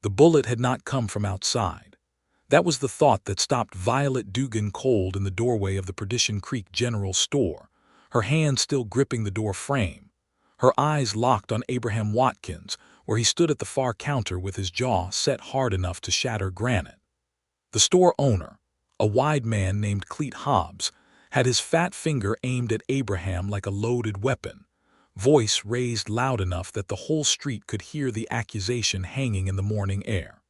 The bullet had not come from outside. That was the thought that stopped Violet Dugan cold in the doorway of the Perdition Creek General Store, her hand still gripping the door frame. Her eyes locked on Abraham Watkins, where he stood at the far counter with his jaw set hard enough to shatter granite. The store owner, a wide man named Cleet Hobbs, had his fat finger aimed at Abraham like a loaded weapon, voice raised loud enough that the whole street could hear the accusation hanging in the morning air.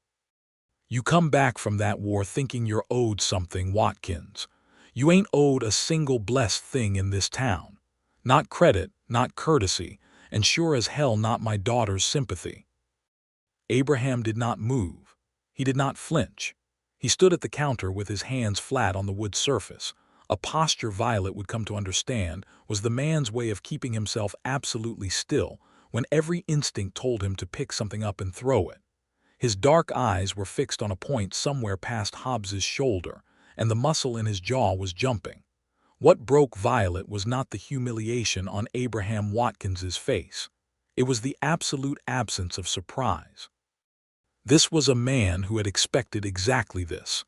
"You come back from that war thinking you're owed something, Watkins. You ain't owed a single blessed thing in this town. Not credit, not courtesy, and sure as hell not my daughter's sympathy." Abraham did not move. He did not flinch. He stood at the counter with his hands flat on the wood surface, a posture Violet would come to understand was the man's way of keeping himself absolutely still when every instinct told him to pick something up and throw it. His dark eyes were fixed on a point somewhere past Hobbs's shoulder, and the muscle in his jaw was jumping. What broke Violet was not the humiliation on Abraham Watkins's face. It was the absolute absence of surprise. This was a man who had expected exactly this.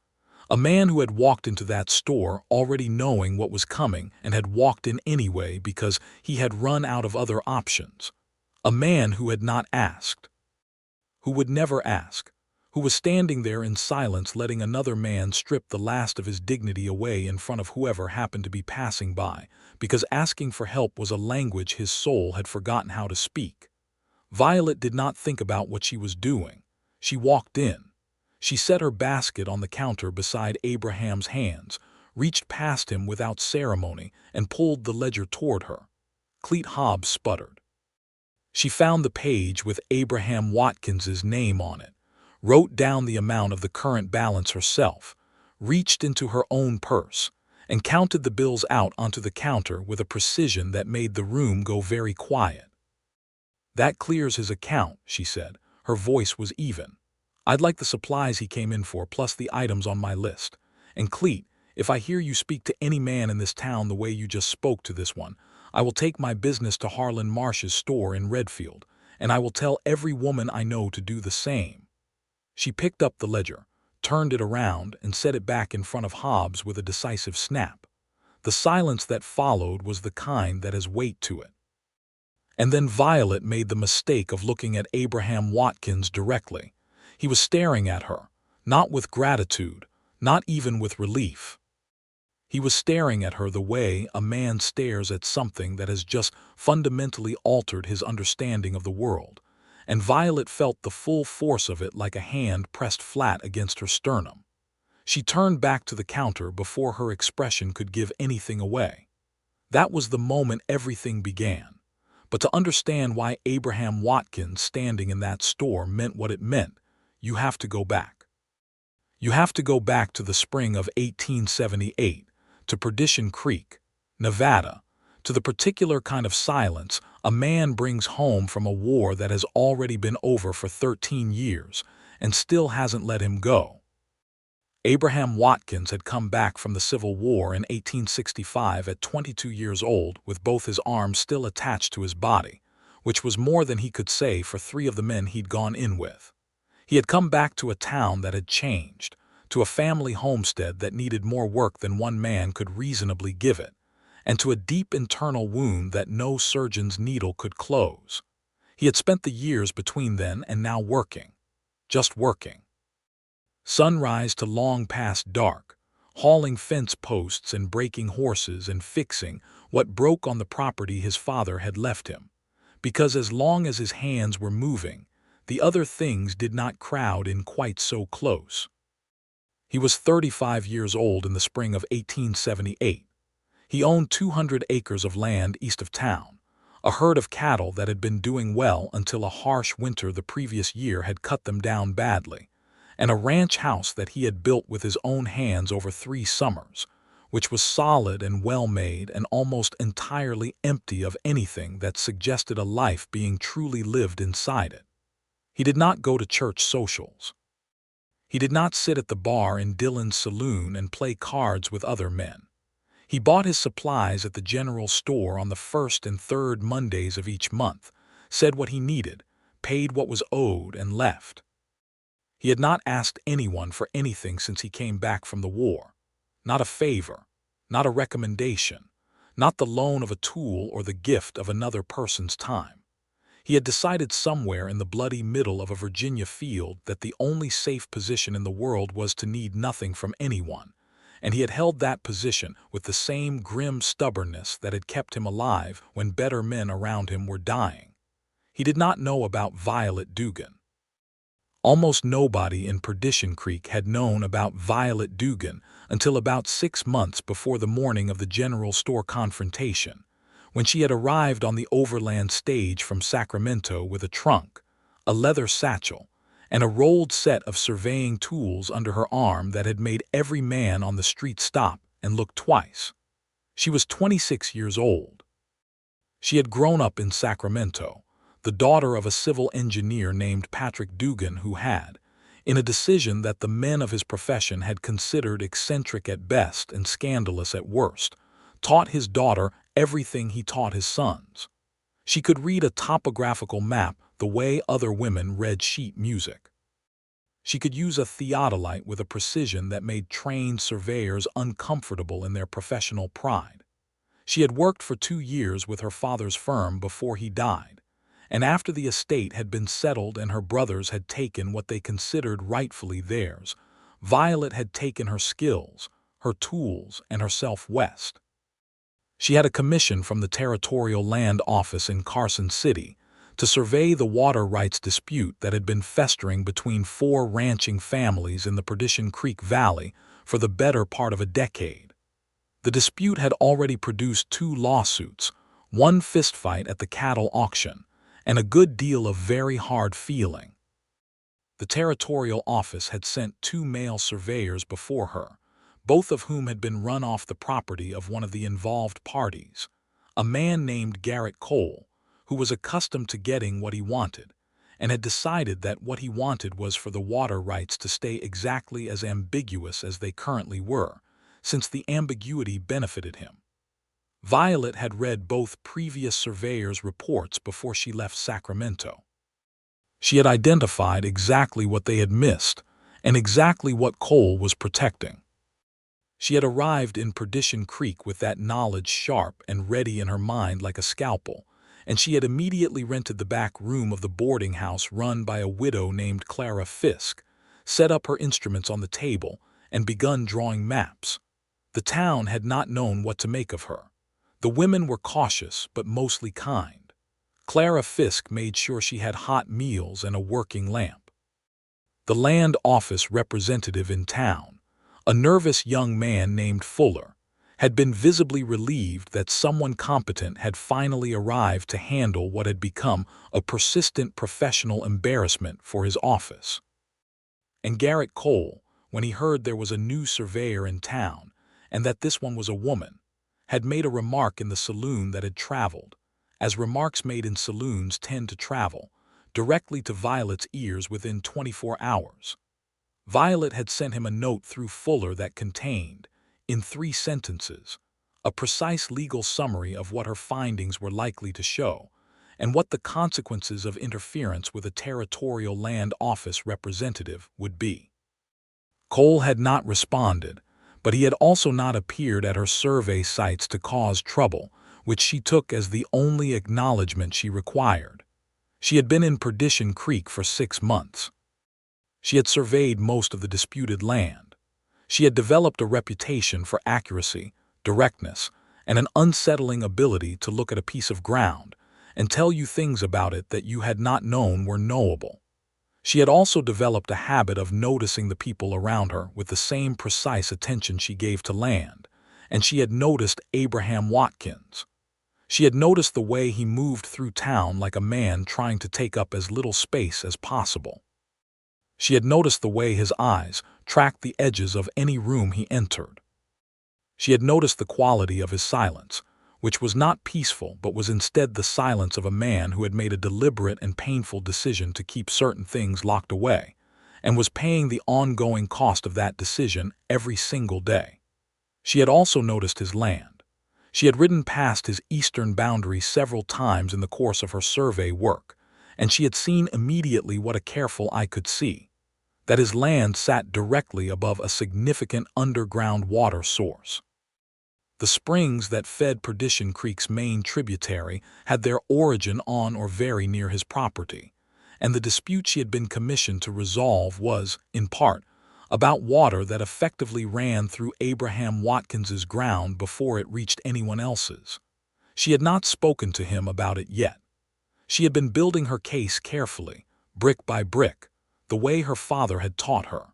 A man who had walked into that store already knowing what was coming and had walked in anyway because he had run out of other options. A man who had not asked, who would never ask, who was standing there in silence letting another man strip the last of his dignity away in front of whoever happened to be passing by, because asking for help was a language his soul had forgotten how to speak. Violet did not think about what she was doing. She walked in. She set her basket on the counter beside Abraham's hands, reached past him without ceremony, and pulled the ledger toward her. Cleet Hobbs sputtered. She found the page with Abraham Watkins's name on it, wrote down the amount of the current balance herself, reached into her own purse, and counted the bills out onto the counter with a precision that made the room go very quiet. "That clears his account," she said. Her voice was even. "I'd like the supplies he came in for plus the items on my list. And Cleet, if I hear you speak to any man in this town the way you just spoke to this one, I will take my business to Harlan Marsh's store in Redfield, and I will tell every woman I know to do the same." She picked up the ledger, turned it around, and set it back in front of Hobbs with a decisive snap. The silence that followed was the kind that has weight to it. And then Violet made the mistake of looking at Abraham Watkins directly. He was staring at her, not with gratitude, not even with relief. He was staring at her the way a man stares at something that has just fundamentally altered his understanding of the world, and Violet felt the full force of it like a hand pressed flat against her sternum. She turned back to the counter before her expression could give anything away. That was the moment everything began. But to understand why Abraham Watkins standing in that store meant what it meant, you have to go back. You have to go back to the spring of 1878, to Perdition Creek, Nevada, to the particular kind of silence a man brings home from a war that has already been over for 13 years and still hasn't let him go. Abraham Watkins had come back from the Civil War in 1865 at 22 years old with both his arms still attached to his body, which was more than he could say for 3 of the men he'd gone in with. He had come back to a town that had changed, to a family homestead that needed more work than one man could reasonably give it, and to a deep internal wound that no surgeon's needle could close. He had spent the years between then and now working, just working. Sunrise to long past dark, hauling fence posts and breaking horses and fixing what broke on the property his father had left him, because as long as his hands were moving, the other things did not crowd in quite so close. He was 35 years old in the spring of 1878. He owned 200 acres of land east of town, a herd of cattle that had been doing well until a harsh winter the previous year had cut them down badly, and a ranch house that he had built with his own hands over 3 summers, which was solid and well-made and almost entirely empty of anything that suggested a life being truly lived inside it. He did not go to church socials. He did not sit at the bar in Dillon's saloon and play cards with other men. He bought his supplies at the general store on the 1st and 3rd Mondays of each month, said what he needed, paid what was owed, and left. He had not asked anyone for anything since he came back from the war. Not a favor, not a recommendation, not the loan of a tool or the gift of another person's time. He had decided somewhere in the bloody middle of a Virginia field that the only safe position in the world was to need nothing from anyone, and he had held that position with the same grim stubbornness that had kept him alive when better men around him were dying. He did not know about Violet Dugan. Almost nobody in Perdition Creek had known about Violet Dugan until about 6 months before the morning of the general store confrontation, when she had arrived on the overland stage from Sacramento with a trunk, a leather satchel, and a rolled set of surveying tools under her arm that had made every man on the street stop and look twice. She was 26 years old. She had grown up in Sacramento, the daughter of a civil engineer named Patrick Dugan who had, in a decision that the men of his profession had considered eccentric at best and scandalous at worst, taught his daughter everything he taught his sons. She could read a topographical map the way other women read sheet music. She could use a theodolite with a precision that made trained surveyors uncomfortable in their professional pride. She had worked for 2 years with her father's firm before he died, and after the estate had been settled and her brothers had taken what they considered rightfully theirs, Violet had taken her skills, her tools, and herself west. She had a commission from the Territorial Land Office in Carson City to survey the water rights dispute that had been festering between 4 ranching families in the Perdition Creek Valley for the better part of a decade. The dispute had already produced 2 lawsuits, one fistfight at the cattle auction, and a good deal of very hard feeling. The Territorial Office had sent 2 male surveyors before her, both of whom had been run off the property of one of the involved parties, a man named Garrett Cole, who was accustomed to getting what he wanted, and had decided that what he wanted was for the water rights to stay exactly as ambiguous as they currently were, since the ambiguity benefited him. Violet had read both previous surveyors' reports before she left Sacramento. She had identified exactly what they had missed and exactly what Cole was protecting. She had arrived in Perdition Creek with that knowledge sharp and ready in her mind like a scalpel, and she had immediately rented the back room of the boarding house run by a widow named Clara Fisk, set up her instruments on the table, and begun drawing maps. The town had not known what to make of her. The women were cautious but mostly kind. Clara Fisk made sure she had hot meals and a working lamp. The land office representative in town, a nervous young man named Fuller, had been visibly relieved that someone competent had finally arrived to handle what had become a persistent professional embarrassment for his office. And Garrett Cole, when he heard there was a new surveyor in town, and that this one was a woman, had made a remark in the saloon that had traveled, as remarks made in saloons tend to travel, directly to Violet's ears within 24 hours. Violet had sent him a note through Fuller that contained, in 3 sentences, a precise legal summary of what her findings were likely to show, and what the consequences of interference with a Territorial Land Office representative would be. Cole had not responded, but he had also not appeared at her survey sites to cause trouble, which she took as the only acknowledgement she required. She had been in Perdition Creek for 6 months. She had surveyed most of the disputed land. She had developed a reputation for accuracy, directness, and an unsettling ability to look at a piece of ground and tell you things about it that you had not known were knowable. She had also developed a habit of noticing the people around her with the same precise attention she gave to land, and she had noticed Abraham Watkins. She had noticed the way he moved through town like a man trying to take up as little space as possible. She had noticed the way his eyes tracked the edges of any room he entered. She had noticed the quality of his silence, which was not peaceful but was instead the silence of a man who had made a deliberate and painful decision to keep certain things locked away, and was paying the ongoing cost of that decision every single day. She had also noticed his land. She had ridden past his eastern boundary several times in the course of her survey work, and she had seen immediately what a careful eye could see: that his land sat directly above a significant underground water source. The springs that fed Perdition Creek's main tributary had their origin on or very near his property, and the dispute she had been commissioned to resolve was, in part, about water that effectively ran through Abraham Watkins's ground before it reached anyone else's. She had not spoken to him about it yet. She had been building her case carefully, brick by brick, the way her father had taught her.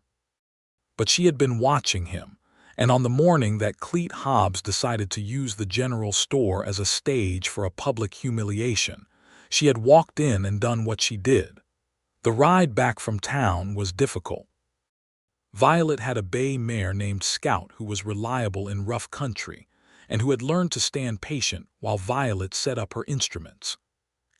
But she had been watching him, and on the morning that Cleet Hobbs decided to use the general store as a stage for a public humiliation, she had walked in and done what she did. The ride back from town was difficult. Violet had a bay mare named Scout who was reliable in rough country and who had learned to stand patient while Violet set up her instruments.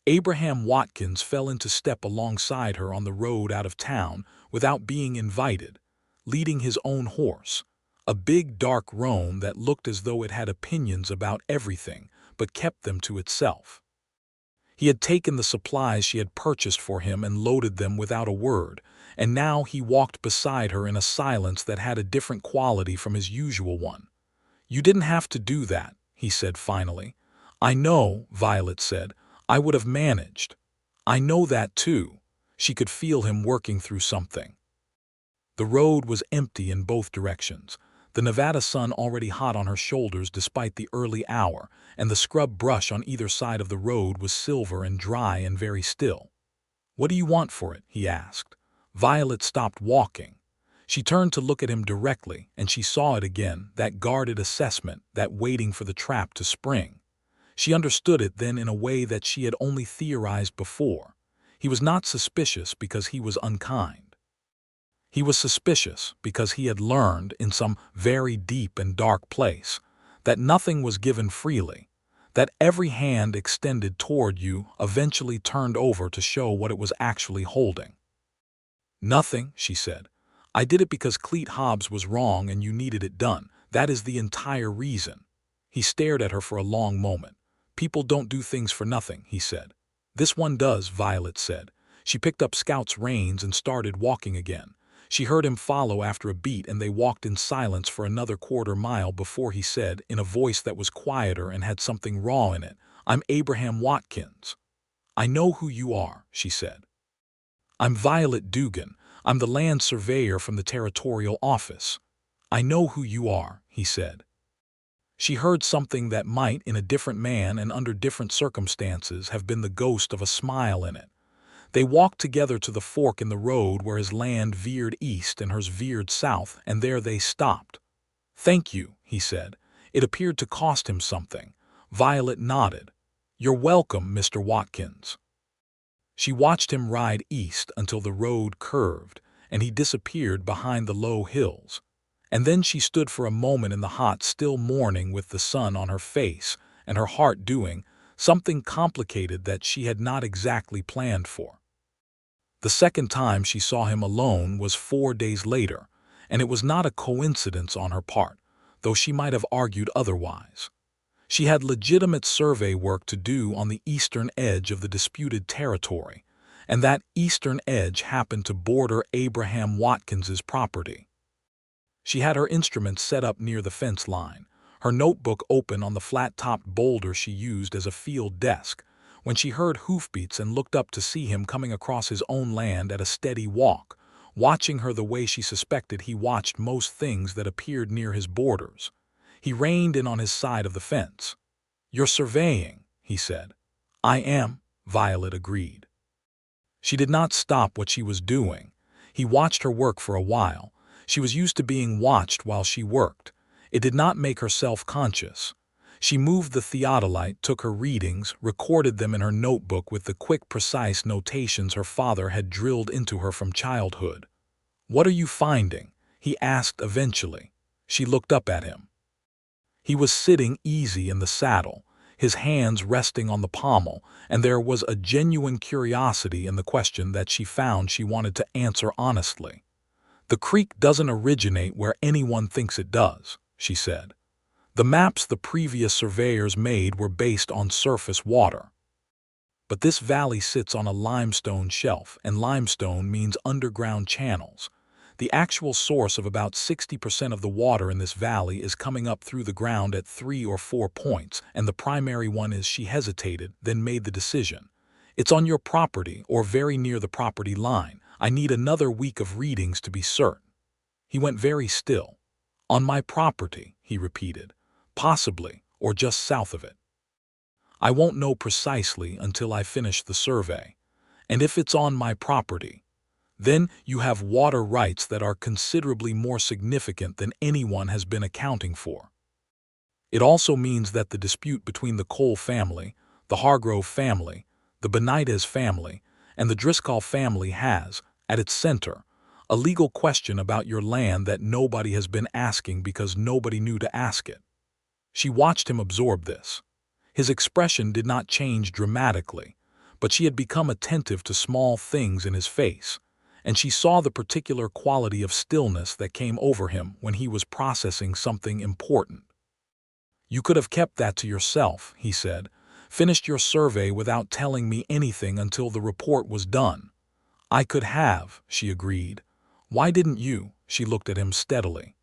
Abraham Watkins fell into step alongside her on the road out of town without being invited, leading his own horse, a big dark roan that looked as though it had opinions about everything but kept them to itself. He had taken the supplies she had purchased for him and loaded them without a word, and now he walked beside her in a silence that had a different quality from his usual one. "You didn't have to do that," he said finally. "I know," Violet said. "I would have managed." "I know that too." She could feel him working through something. The road was empty in both directions, the Nevada sun already hot on her shoulders despite the early hour, and the scrub brush on either side of the road was silver and dry and very still. "What do you want for it?" he asked. Violet stopped walking. She turned to look at him directly, and she saw it again, that guarded assessment, that waiting for the trap to spring. She understood it then in a way that she had only theorized before. He was not suspicious because he was unkind. He was suspicious because he had learned, in some very deep and dark place, that nothing was given freely, that every hand extended toward you eventually turned over to show what it was actually holding. "Nothing," she said. "I did it because Cleet Hobbs was wrong and you needed it done. That is the entire reason." He stared at her for a long moment. "People don't do things for nothing," he said. "This one does," Violet said. She picked up Scout's reins and started walking again. She heard him follow after a beat, and they walked in silence for another quarter-mile before he said, in a voice that was quieter and had something raw in it, "I'm Abraham Watkins." "I know who you are," she said. "I'm Violet Dugan. I'm the land surveyor from the territorial office." "I know who you are," he said. She heard something that might, in a different man and under different circumstances, have been the ghost of a smile in it. They walked together to the fork in the road where his land veered east and hers veered south, and there they stopped. "Thank you," he said. It appeared to cost him something. Violet nodded. "You're welcome, Mr. Watkins." She watched him ride east until the road curved, and he disappeared behind the low hills. And then she stood for a moment in the hot, still morning with the sun on her face and her heart doing something complicated that she had not exactly planned for. The second time she saw him alone was 4 days later, and it was not a coincidence on her part, though she might have argued otherwise. She had legitimate survey work to do on the eastern edge of the disputed territory, and that eastern edge happened to border Abraham Watkins's property. She had her instruments set up near the fence line, her notebook open on the flat-topped boulder she used as a field desk, when she heard hoofbeats and looked up to see him coming across his own land at a steady walk, watching her the way she suspected he watched most things that appeared near his borders. He reined in on his side of the fence. "You're surveying," he said. "I am," Violet agreed. She did not stop what she was doing. He watched her work for a while. She was used to being watched while she worked. It did not make her self-conscious. She moved the theodolite, took her readings, recorded them in her notebook with the quick, precise notations her father had drilled into her from childhood. "What are you finding?" he asked eventually. She looked up at him. He was sitting easy in the saddle, his hands resting on the pommel, and there was a genuine curiosity in the question that she found she wanted to answer honestly. "The creek doesn't originate where anyone thinks it does," she said. "The maps the previous surveyors made were based on surface water. But this valley sits on a limestone shelf, and limestone means underground channels. The actual source of about 60% of the water in this valley is coming up through the ground at 3 or 4 points, and the primary one is she hesitated, then made the decision. It's on your property or very near the property line. I need another week of readings to be certain. He went very still. On my property, he repeated. Possibly, or just south of it. I won't know precisely until I finish the survey. And if it's on my property, then you have water rights that are considerably more significant than anyone has been accounting for. It also means that the dispute between the Cole family, the Hargrove family, the Benitez family, and the Driscoll family has, at its center, a legal question about your land that nobody has been asking because nobody knew to ask it. She watched him absorb this. His expression did not change dramatically, but she had become attentive to small things in his face, and she saw the particular quality of stillness that came over him when he was processing something important. You could have kept that to yourself, he said, finished your survey without telling me anything until the report was done. I could have, she agreed. Why didn't you? She looked at him steadily.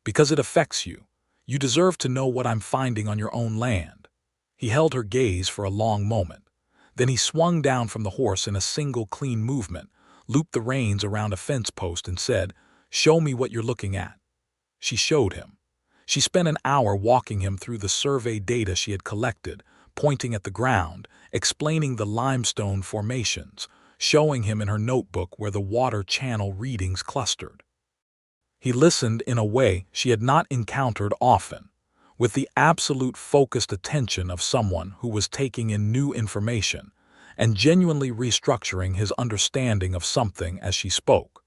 Because it affects you. You deserve to know what I'm finding on your own land. He held her gaze for a long moment. Then he swung down from the horse in a single clean movement, looped the reins around a fence post and said, "Show me what you're looking at." She showed him. She spent an hour walking him through the survey data she had collected, pointing at the ground, explaining the limestone formations, showing him in her notebook where the water channel readings clustered. He listened in a way she had not encountered often, with the absolute focused attention of someone who was taking in new information and genuinely restructuring his understanding of something as she spoke.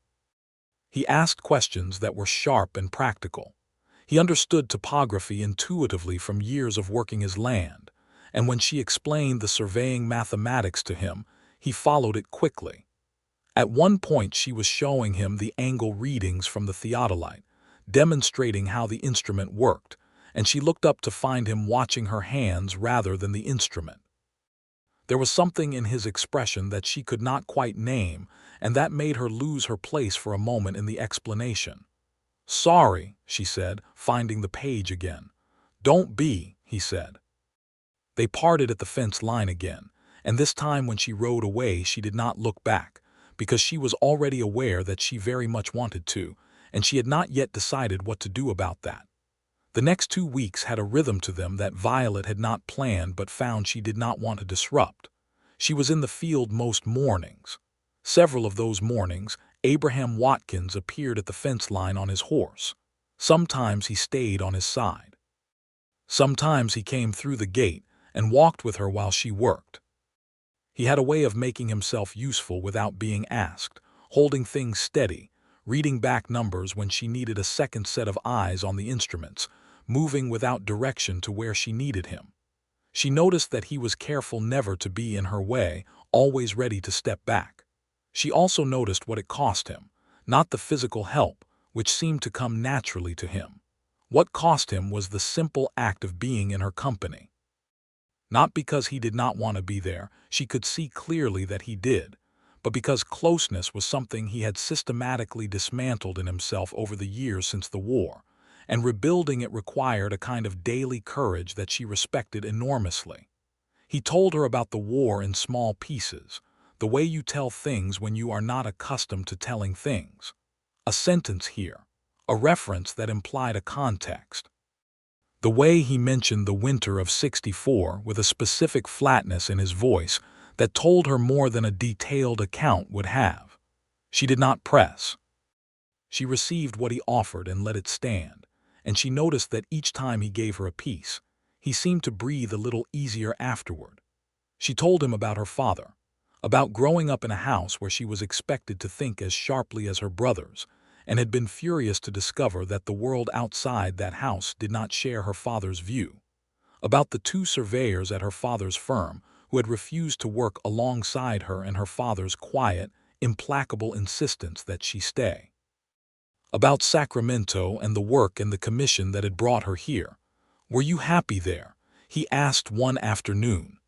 He asked questions that were sharp and practical. He understood topography intuitively from years of working his land, and when she explained the surveying mathematics to him, he followed it quickly. At one point she was showing him the angle readings from the theodolite, demonstrating how the instrument worked, and she looked up to find him watching her hands rather than the instrument. There was something in his expression that she could not quite name, and that made her lose her place for a moment in the explanation. "Sorry," she said, finding the page again. "Don't be," he said. They parted at the fence line again, and this time when she rode away she did not look back, because she was already aware that she very much wanted to, and she had not yet decided what to do about that. The next 2 weeks had a rhythm to them that Violet had not planned but found she did not want to disrupt. She was in the field most mornings. Several of those mornings, Abraham Watkins appeared at the fence line on his horse. Sometimes he stayed on his side. Sometimes he came through the gate and walked with her while she worked. He had a way of making himself useful without being asked, holding things steady, reading back numbers when she needed a second set of eyes on the instruments, moving without direction to where she needed him. She noticed that he was careful never to be in her way, always ready to step back. She also noticed what it cost him, not the physical help, which seemed to come naturally to him. What cost him was the simple act of being in her company. Not because he did not want to be there, she could see clearly that he did, but because closeness was something he had systematically dismantled in himself over the years since the war, and rebuilding it required a kind of daily courage that she respected enormously. He told her about the war in small pieces, the way you tell things when you are not accustomed to telling things. A sentence here, a reference that implied a context. The way he mentioned the winter of '64 with a specific flatness in his voice that told her more than a detailed account would have. She did not press. She received what he offered and let it stand, and she noticed that each time he gave her a piece, he seemed to breathe a little easier afterward. She told him about her father, about growing up in a house where she was expected to think as sharply as her brothers, and had been furious to discover that the world outside that house did not share her father's view, about the 2 surveyors at her father's firm who had refused to work alongside her and her father's quiet, implacable insistence that she stay, about Sacramento and the work and the commission that had brought her here. "Were you happy there?" he asked one afternoon.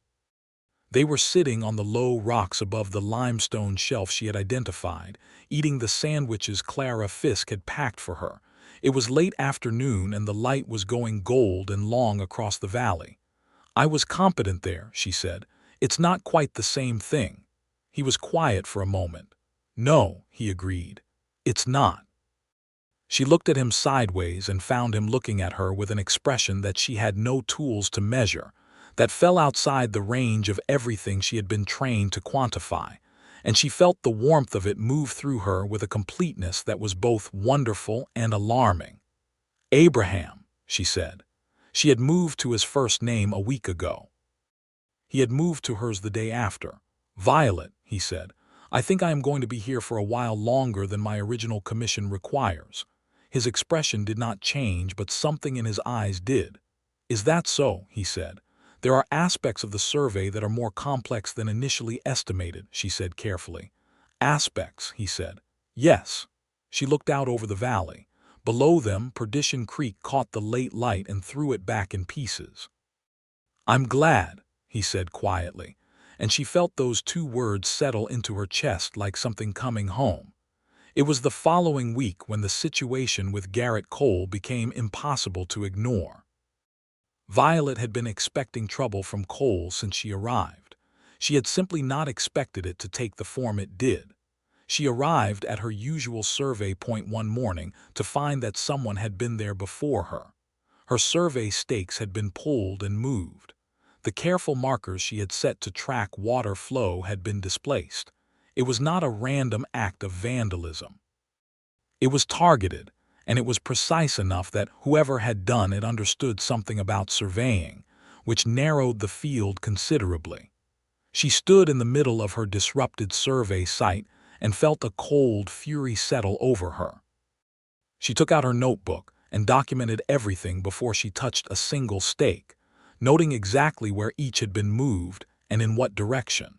They were sitting on the low rocks above the limestone shelf she had identified, eating the sandwiches Clara Fisk had packed for her. It was late afternoon and the light was going gold and long across the valley. "I was competent there," she said. "It's not quite the same thing." He was quiet for a moment. "No," he agreed. "It's not." She looked at him sideways and found him looking at her with an expression that she had no tools to measure, that fell outside the range of everything she had been trained to quantify, and she felt the warmth of it move through her with a completeness that was both wonderful and alarming. "Abraham," she said. She had moved to his first name a week ago. He had moved to hers the day after. "Violet," he said, "I think I am going to be here for a while longer than my original commission requires." His expression did not change, but something in his eyes did. "Is that so?" he said. "There are aspects of the survey that are more complex than initially estimated," she said carefully. "Aspects," he said. "Yes." She looked out over the valley. Below them, Perdition Creek caught the late light and threw it back in pieces. "I'm glad," he said quietly, and she felt those two words settle into her chest like something coming home. It was the following week when the situation with Garrett Cole became impossible to ignore. Violet had been expecting trouble from Cole since she arrived. She had simply not expected it to take the form it did. She arrived at her usual survey point one morning to find that someone had been there before her. Her survey stakes had been pulled and moved. The careful markers she had set to track water flow had been displaced. It was not a random act of vandalism. It was targeted, and it was precise enough that whoever had done it understood something about surveying, which narrowed the field considerably. She stood in the middle of her disrupted survey site and felt a cold fury settle over her. She took out her notebook and documented everything before she touched a single stake, noting exactly where each had been moved and in what direction.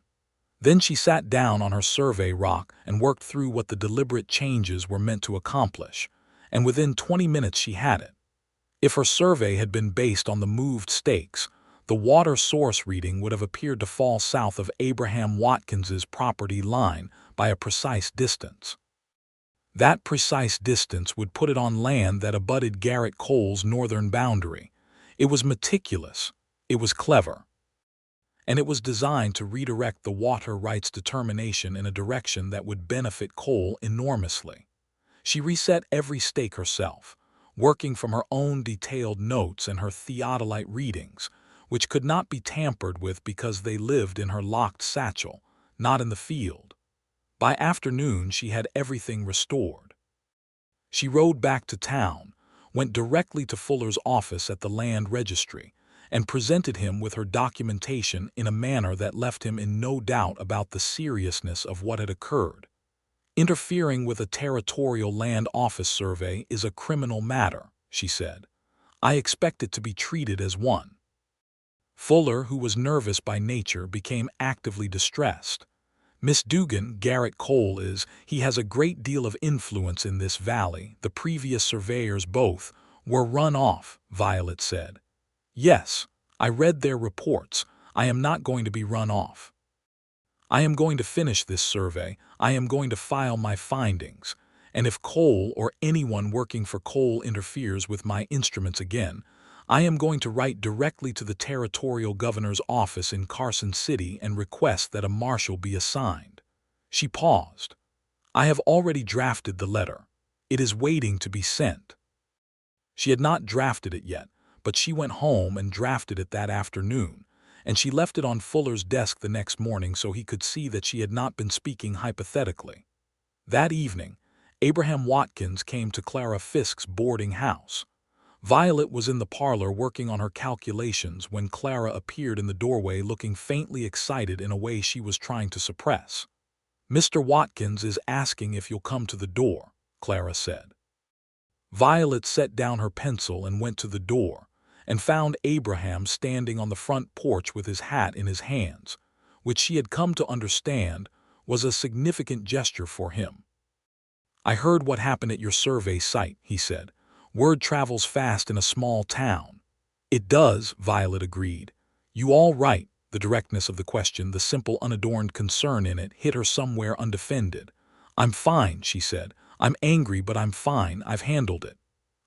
Then she sat down on her survey rock and worked through what the deliberate changes were meant to accomplish, and within 20 minutes she had it. If her survey had been based on the moved stakes, the water source reading would have appeared to fall south of Abraham Watkins's property line by a precise distance. That precise distance would put it on land that abutted Garrett Cole's northern boundary. It was meticulous. It was clever. And it was designed to redirect the water rights determination in a direction that would benefit Cole enormously. She reset every stake herself, working from her own detailed notes and her theodolite readings, which could not be tampered with because they lived in her locked satchel, not in the field. By afternoon she had everything restored. She rode back to town, went directly to Fuller's office at the land registry, and presented him with her documentation in a manner that left him in no doubt about the seriousness of what had occurred. "Interfering with a territorial land office survey is a criminal matter," she said. "I expect it to be treated as one." Fuller, who was nervous by nature, became actively distressed. "Miss Dugan, Garrett Cole he has a great deal of influence in this valley. The previous surveyors both were run off," Violet said. "Yes, I read their reports. I am not going to be run off. I am going to finish this survey. I am going to file my findings. And if Cole or anyone working for Cole interferes with my instruments again, I am going to write directly to the territorial governor's office in Carson City and request that a marshal be assigned." She paused. "I have already drafted the letter. It is waiting to be sent." She had not drafted it yet, but she went home and drafted it that afternoon, and she left it on Fuller's desk the next morning so he could see that she had not been speaking hypothetically. That evening, Abraham Watkins came to Clara Fisk's boarding house. Violet was in the parlor working on her calculations when Clara appeared in the doorway looking faintly excited in a way she was trying to suppress. "Mr. Watkins is asking if you'll come to the door," Clara said. Violet set down her pencil and went to the door, and found Abraham standing on the front porch with his hat in his hands, which she had come to understand was a significant gesture for him. "I heard what happened at your survey site," he said. "Word travels fast in a small town." "It does," Violet agreed. "You all right?" The directness of the question, the simple unadorned concern in it, hit her somewhere undefended. "I'm fine," she said. "I'm angry, but I'm fine. I've handled it."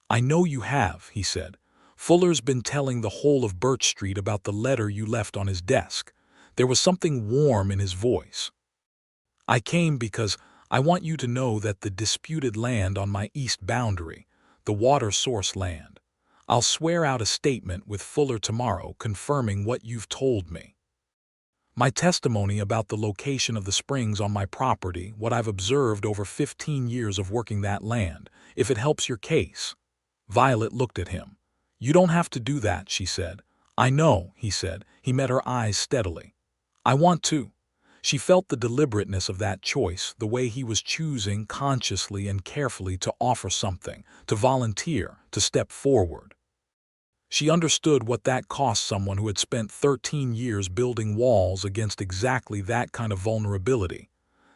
"I know you have," he said. "Fuller's been telling the whole of Birch Street about the letter you left on his desk." There was something warm in his voice. "I came because I want you to know that the disputed land on my east boundary, the water source land, I'll swear out a statement with Fuller tomorrow confirming what you've told me. My testimony about the location of the springs on my property, what I've observed over 15 years of working that land, if it helps your case." Violet looked at him. "You don't have to do that," she said. "I know," he said. He met her eyes steadily. "I want to." She felt the deliberateness of that choice, the way he was choosing consciously and carefully to offer something, to volunteer, to step forward. She understood what that cost someone who had spent 13 years building walls against exactly that kind of vulnerability.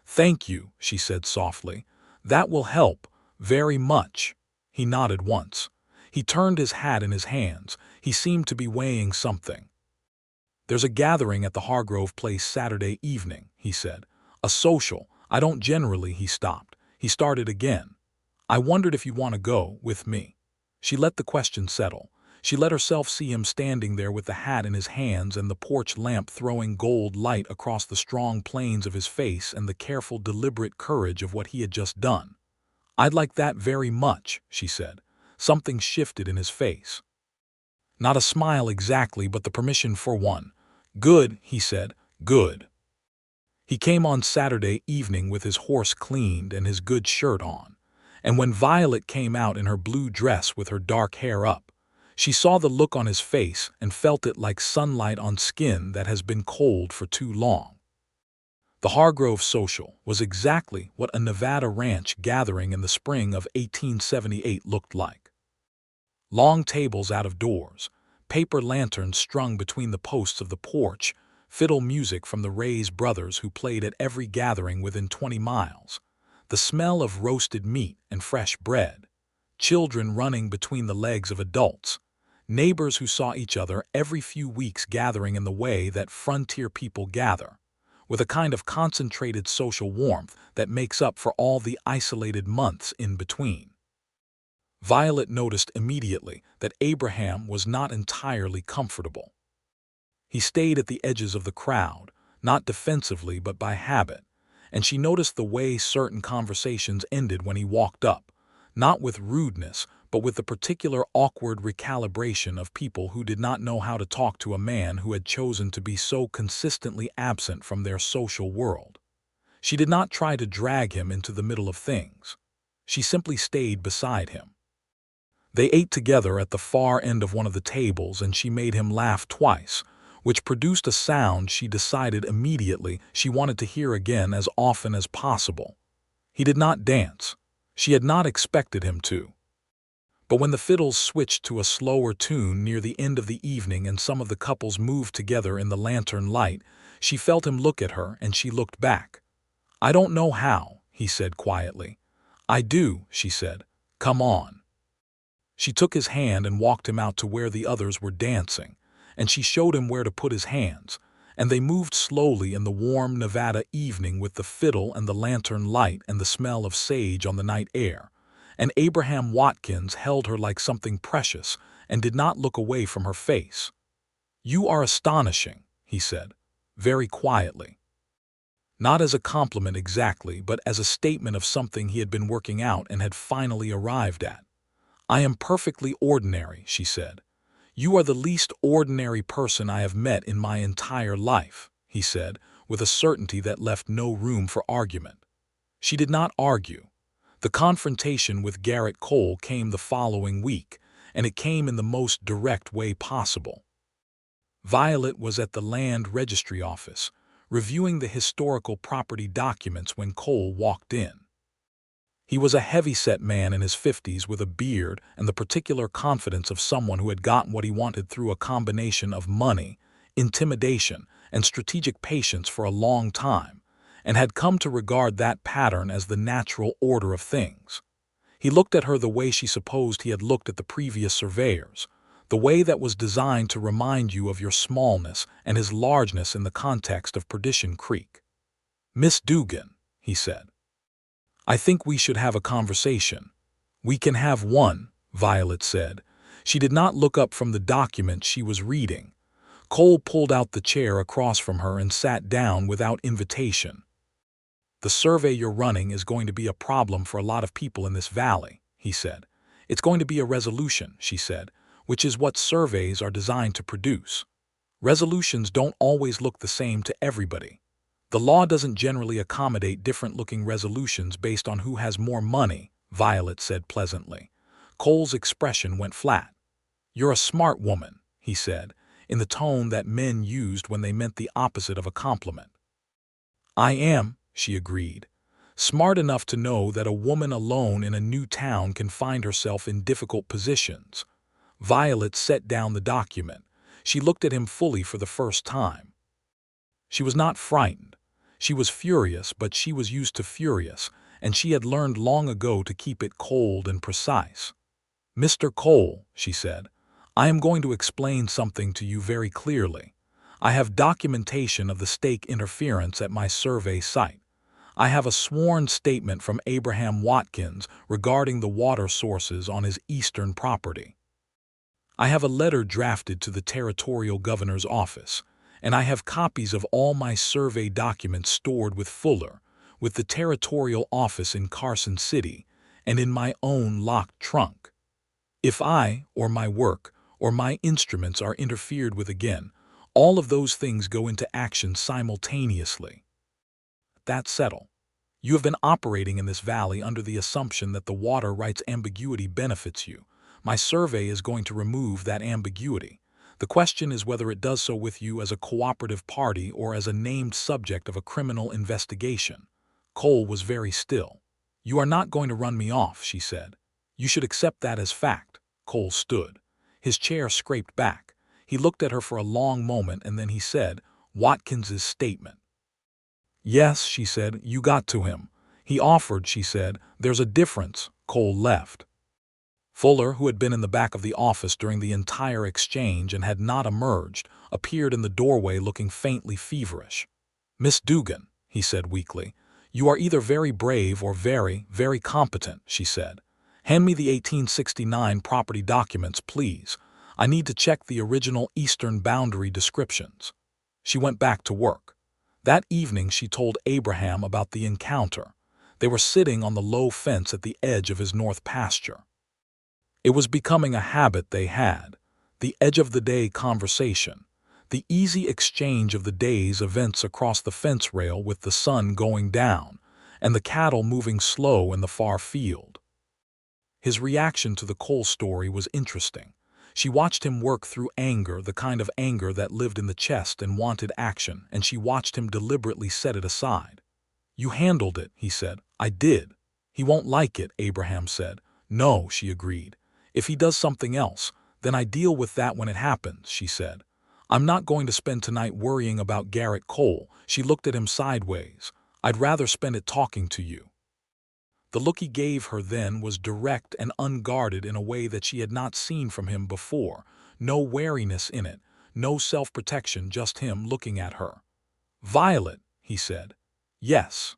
"Thank you," she said softly. "That will help, very much." He nodded once. He turned his hat in his hands. He seemed to be weighing something. "There's a gathering at the Hargrove place Saturday evening," he said. "A social. I don't generally—" He stopped. He started again. "I wondered if you want to go with me." She let the question settle. She let herself see him standing there with the hat in his hands and the porch lamp throwing gold light across the strong planes of his face and the careful, deliberate courage of what he had just done. "I'd like that very much," she said. Something shifted in his face. Not a smile exactly, but the permission for one. "Good," he said. "Good." He came on Saturday evening with his horse cleaned and his good shirt on. And when Violet came out in her blue dress with her dark hair up, she saw the look on his face and felt it like sunlight on skin that has been cold for too long. The Hargrove Social was exactly what a Nevada ranch gathering in the spring of 1878 looked like. Long tables out of doors, paper lanterns strung between the posts of the porch, fiddle music from the Ray's brothers who played at every gathering within 20 miles, the smell of roasted meat and fresh bread, children running between the legs of adults, neighbors who saw each other every few weeks gathering in the way that frontier people gather, with a kind of concentrated social warmth that makes up for all the isolated months in between. Violet noticed immediately that Abraham was not entirely comfortable. He stayed at the edges of the crowd, not defensively but by habit, and she noticed the way certain conversations ended when he walked up, not with rudeness, but with the particular awkward recalibration of people who did not know how to talk to a man who had chosen to be so consistently absent from their social world. She did not try to drag him into the middle of things. She simply stayed beside him. They ate together at the far end of one of the tables, and she made him laugh twice, which produced a sound she decided immediately she wanted to hear again as often as possible. He did not dance. She had not expected him to. But when the fiddles switched to a slower tune near the end of the evening and some of the couples moved together in the lantern light, she felt him look at her and she looked back. "I don't know how," he said quietly. "I do," she said. "Come on." She took his hand and walked him out to where the others were dancing, and she showed him where to put his hands, and they moved slowly in the warm Nevada evening with the fiddle and the lantern light and the smell of sage on the night air, and Abraham Watkins held her like something precious and did not look away from her face. "You are astonishing," he said, very quietly. Not as a compliment exactly, but as a statement of something he had been working out and had finally arrived at. "I am perfectly ordinary," she said. "You are the least ordinary person I have met in my entire life," he said, with a certainty that left no room for argument. She did not argue. The confrontation with Garrett Cole came the following week, and it came in the most direct way possible. Violet was at the land registry office, reviewing the historical property documents when Cole walked in. He was a heavy-set man in his 50s with a beard and the particular confidence of someone who had gotten what he wanted through a combination of money, intimidation, and strategic patience for a long time, and had come to regard that pattern as the natural order of things. He looked at her the way she supposed he had looked at the previous surveyors, the way that was designed to remind you of your smallness and his largeness in the context of Perdition Creek. "Miss Dugan," he said, "I think we should have a conversation." "We can have one," Violet said. She did not look up from the document she was reading. Cole pulled out the chair across from her and sat down without invitation. "The survey you're running is going to be a problem for a lot of people in this valley," he said. "It's going to be a resolution," she said, "which is what surveys are designed to produce. Resolutions don't always look the same to everybody. The law doesn't generally accommodate different-looking resolutions based on who has more money," Violet said pleasantly. Cole's expression went flat. "You're a smart woman," he said, in the tone that men used when they meant the opposite of a compliment. "I am," she agreed. "Smart enough to know that a woman alone in a new town can find herself in difficult positions." Violet set down the document. She looked at him fully for the first time. She was not frightened. She was furious, but she was used to furious, and she had learned long ago to keep it cold and precise. "Mr. Cole," she said, "I am going to explain something to you very clearly. I have documentation of the stake interference at my survey site. I have a sworn statement from Abraham Watkins regarding the water sources on his eastern property. I have a letter drafted to the territorial governor's office, and I have copies of all my survey documents stored with Fuller, with the territorial office in Carson City, and in my own locked trunk. If I, or my work, or my instruments are interfered with again, all of those things go into action simultaneously. That's settled. You have been operating in this valley under the assumption that the water rights ambiguity benefits you. My survey is going to remove that ambiguity. The question is whether it does so with you as a cooperative party or as a named subject of a criminal investigation." Cole was very still. "You are not going to run me off," she said. "You should accept that as fact." Cole stood. His chair scraped back. He looked at her for a long moment and then he said, "Watkins's statement." "Yes," she said, "you got to him. He offered," she said. "There's a difference." Cole left. Fuller, who had been in the back of the office during the entire exchange and had not emerged, appeared in the doorway looking faintly feverish. "Miss Dugan," he said weakly, "you are either very brave or very, very competent," she said. "Hand me the 1869 property documents, please. I need to check the original eastern boundary descriptions." She went back to work. That evening she told Abraham about the encounter. They were sitting on the low fence at the edge of his north pasture. It was becoming a habit they had, the edge-of-the-day conversation, the easy exchange of the day's events across the fence rail with the sun going down and the cattle moving slow in the far field. His reaction to the Cole story was interesting. She watched him work through anger, the kind of anger that lived in the chest and wanted action, and she watched him deliberately set it aside. "You handled it," he said. "I did." "He won't like it," Abraham said. "No," she agreed. "If he does something else, then I deal with that when it happens," she said. "I'm not going to spend tonight worrying about Garrett Cole." She looked at him sideways. "I'd rather spend it talking to you." The look he gave her then was direct and unguarded in a way that she had not seen from him before. No wariness in it, no self-protection, just him looking at her. "Violet," he said. "Yes."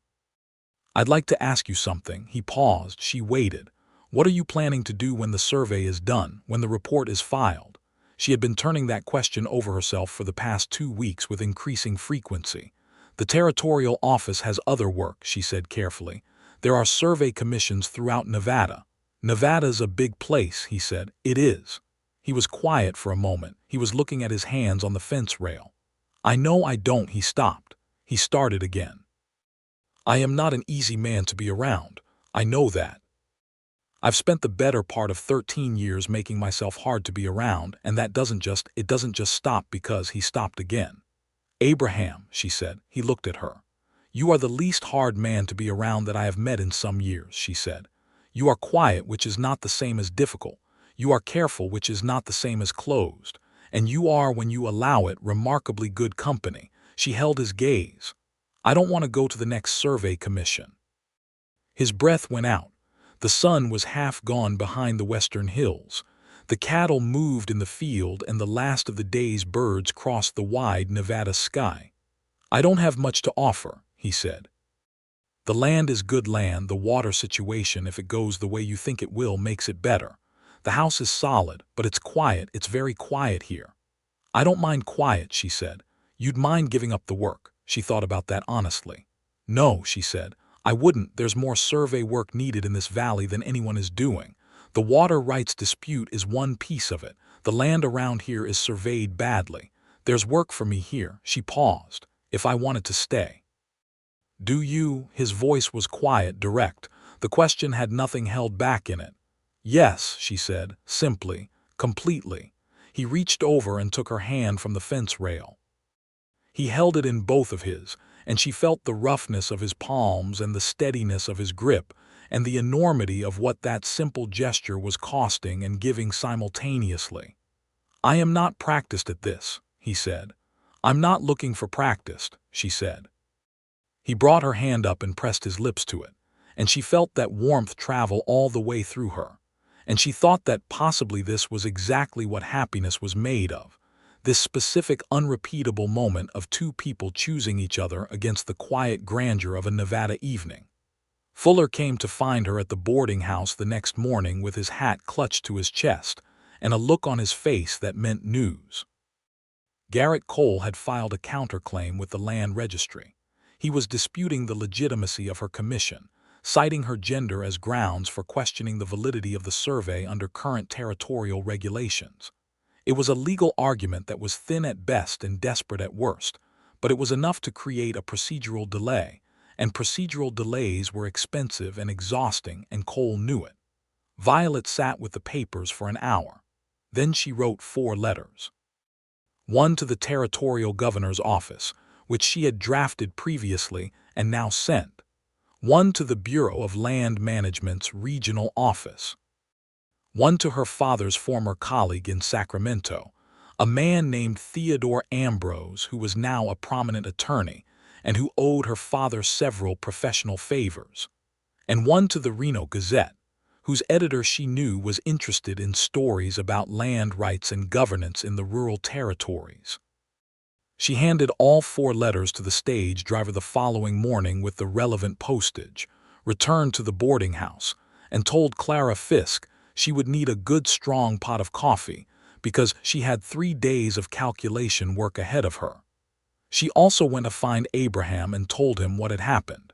"I'd like to ask you something." He paused. She waited. "What are you planning to do when the survey is done, when the report is filed?" She had been turning that question over herself for the past 2 weeks with increasing frequency. "The territorial office has other work," she said carefully. "There are survey commissions throughout Nevada." "Nevada's a big place," he said. "It is." He was quiet for a moment. He was looking at his hands on the fence rail. "I know I don't." He stopped. He started again. "I am not an easy man to be around. I know that. I've spent the better part of 13 years making myself hard to be around, and it doesn't just stop because." He stopped again. "Abraham," she said. He looked at her. "You are the least hard man to be around that I have met in some years," she said. "You are quiet, which is not the same as difficult. You are careful, which is not the same as closed. And you are, when you allow it, remarkably good company." She held his gaze. "I don't want to go to the next survey commission." His breath went out. The sun was half gone behind the western hills. The cattle moved in the field and the last of the day's birds crossed the wide Nevada sky. "I don't have much to offer," he said. "The land is good land. The water situation, if it goes the way you think it will, makes it better. The house is solid, but it's quiet. It's very quiet here." "I don't mind quiet," she said. "You'd mind giving up the work." She thought about that honestly. "No," she said, "I wouldn't. There's more survey work needed in this valley than anyone is doing. The water rights dispute is one piece of it. The land around here is surveyed badly. There's work for me here." She paused. "If I wanted to stay." "Do you?" His voice was quiet, direct. The question had nothing held back in it. "Yes," she said, simply, completely. He reached over and took her hand from the fence rail. He held it in both of his, and she felt the roughness of his palms and the steadiness of his grip, and the enormity of what that simple gesture was costing and giving simultaneously. "I am not practiced at this," he said. "I'm not looking for practiced," she said. He brought her hand up and pressed his lips to it, and she felt that warmth travel all the way through her. And she thought that possibly this was exactly what happiness was made of, this specific, unrepeatable moment of two people choosing each other against the quiet grandeur of a Nevada evening. Fuller came to find her at the boarding house the next morning with his hat clutched to his chest and a look on his face that meant news. Garrett Cole had filed a counterclaim with the land registry. He was disputing the legitimacy of her commission, citing her gender as grounds for questioning the validity of the survey under current territorial regulations. It was a legal argument that was thin at best and desperate at worst, but it was enough to create a procedural delay, and procedural delays were expensive and exhausting, and Cole knew it. Violet sat with the papers for an hour. Then she wrote 4 letters. One to the territorial governor's office, which she had drafted previously and now sent. One to the Bureau of Land Management's regional office. One to her father's former colleague in Sacramento, a man named Theodore Ambrose, who was now a prominent attorney and who owed her father several professional favors. And one to the Reno Gazette, whose editor she knew was interested in stories about land rights and governance in the rural territories. She handed all 4 letters to the stage driver the following morning with the relevant postage, returned to the boarding house, and told Clara Fisk she would need a good strong pot of coffee because she had 3 days of calculation work ahead of her. She also went to find Abraham and told him what had happened.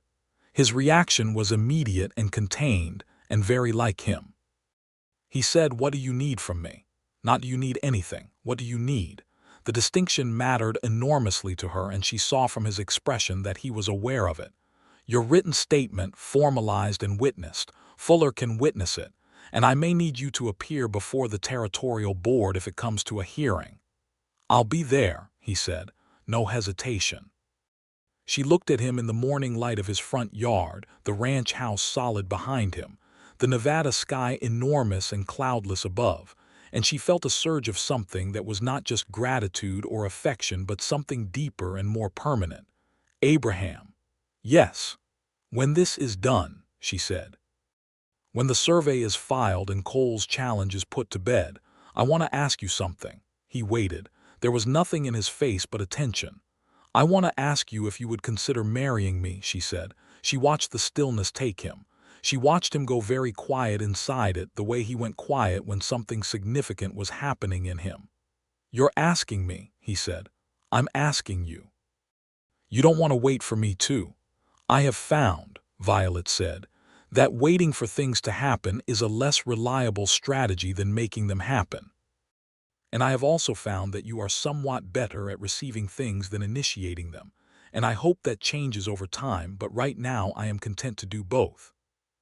His reaction was immediate and contained, and very like him. He said, "What do you need from me?" Not "do you need anything, what do you need?" The distinction mattered enormously to her, and she saw from his expression that he was aware of it. "Your written statement, formalized and witnessed. Fuller can witness it, and I may need you to appear before the territorial board if it comes to a hearing." "I'll be there," he said, no hesitation. She looked at him in the morning light of his front yard, the ranch house solid behind him, the Nevada sky enormous and cloudless above, and she felt a surge of something that was not just gratitude or affection but something deeper and more permanent. "Abraham." "Yes." "When this is done," she said. "When the survey is filed and Cole's challenge is put to bed, I want to ask you something." He waited. There was nothing in his face but attention. "I want to ask you if you would consider marrying me," she said. She watched the stillness take him. She watched him go very quiet inside it, the way he went quiet when something significant was happening in him. "You're asking me," he said. "I'm asking you. You don't want to wait for me too." "I have found," Violet said, "that waiting for things to happen is a less reliable strategy than making them happen. And I have also found that you are somewhat better at receiving things than initiating them, and I hope that changes over time, but right now I am content to do both."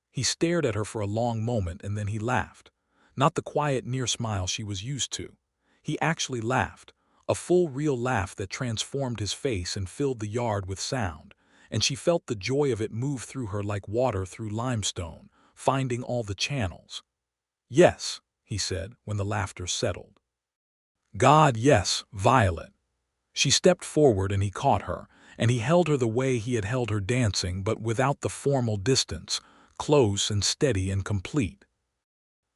He stared at her for a long moment and then he laughed. Not the quiet, near smile she was used to. He actually laughed, a full, real laugh that transformed his face and filled the yard with sound, and she felt the joy of it move through her like water through limestone, finding all the channels. "Yes," he said when the laughter settled. "God, yes, Violet." She stepped forward and he caught her, and he held her the way he had held her dancing, but without the formal distance, close and steady and complete.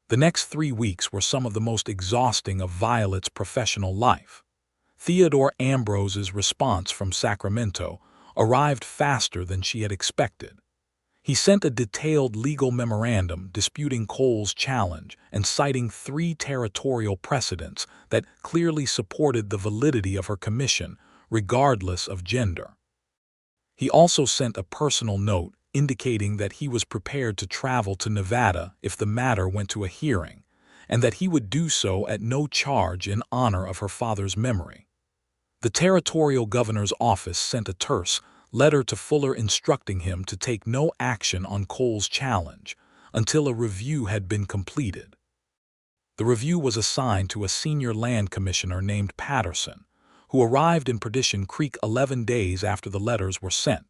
The next 3 weeks were some of the most exhausting of Violet's professional life. Theodore Ambrose's response from Sacramento arrived faster than she had expected. He sent a detailed legal memorandum disputing Cole's challenge and citing 3 territorial precedents that clearly supported the validity of her commission, regardless of gender. He also sent a personal note indicating that he was prepared to travel to Nevada if the matter went to a hearing, and that he would do so at no charge in honor of her father's memory. The territorial governor's office sent a terse letter to Fuller instructing him to take no action on Cole's challenge until a review had been completed. The review was assigned to a senior land commissioner named Patterson, who arrived in Perdition Creek 11 days after the letters were sent,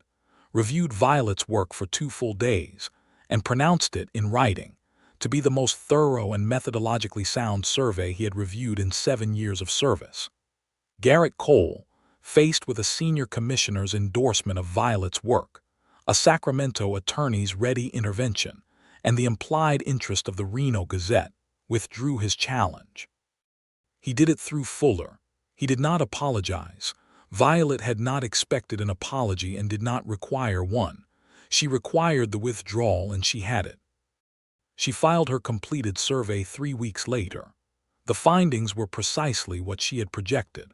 reviewed Violet's work for 2 full days, and pronounced it in writing to be the most thorough and methodologically sound survey he had reviewed in 7 years of service. Garrett Cole, faced with a senior commissioner's endorsement of Violet's work, a Sacramento attorney's ready intervention, and the implied interest of the Reno Gazette, withdrew his challenge. He did it through Fuller. He did not apologize. Violet had not expected an apology and did not require one. She required the withdrawal, and she had it. She filed her completed survey 3 weeks later. The findings were precisely what she had projected.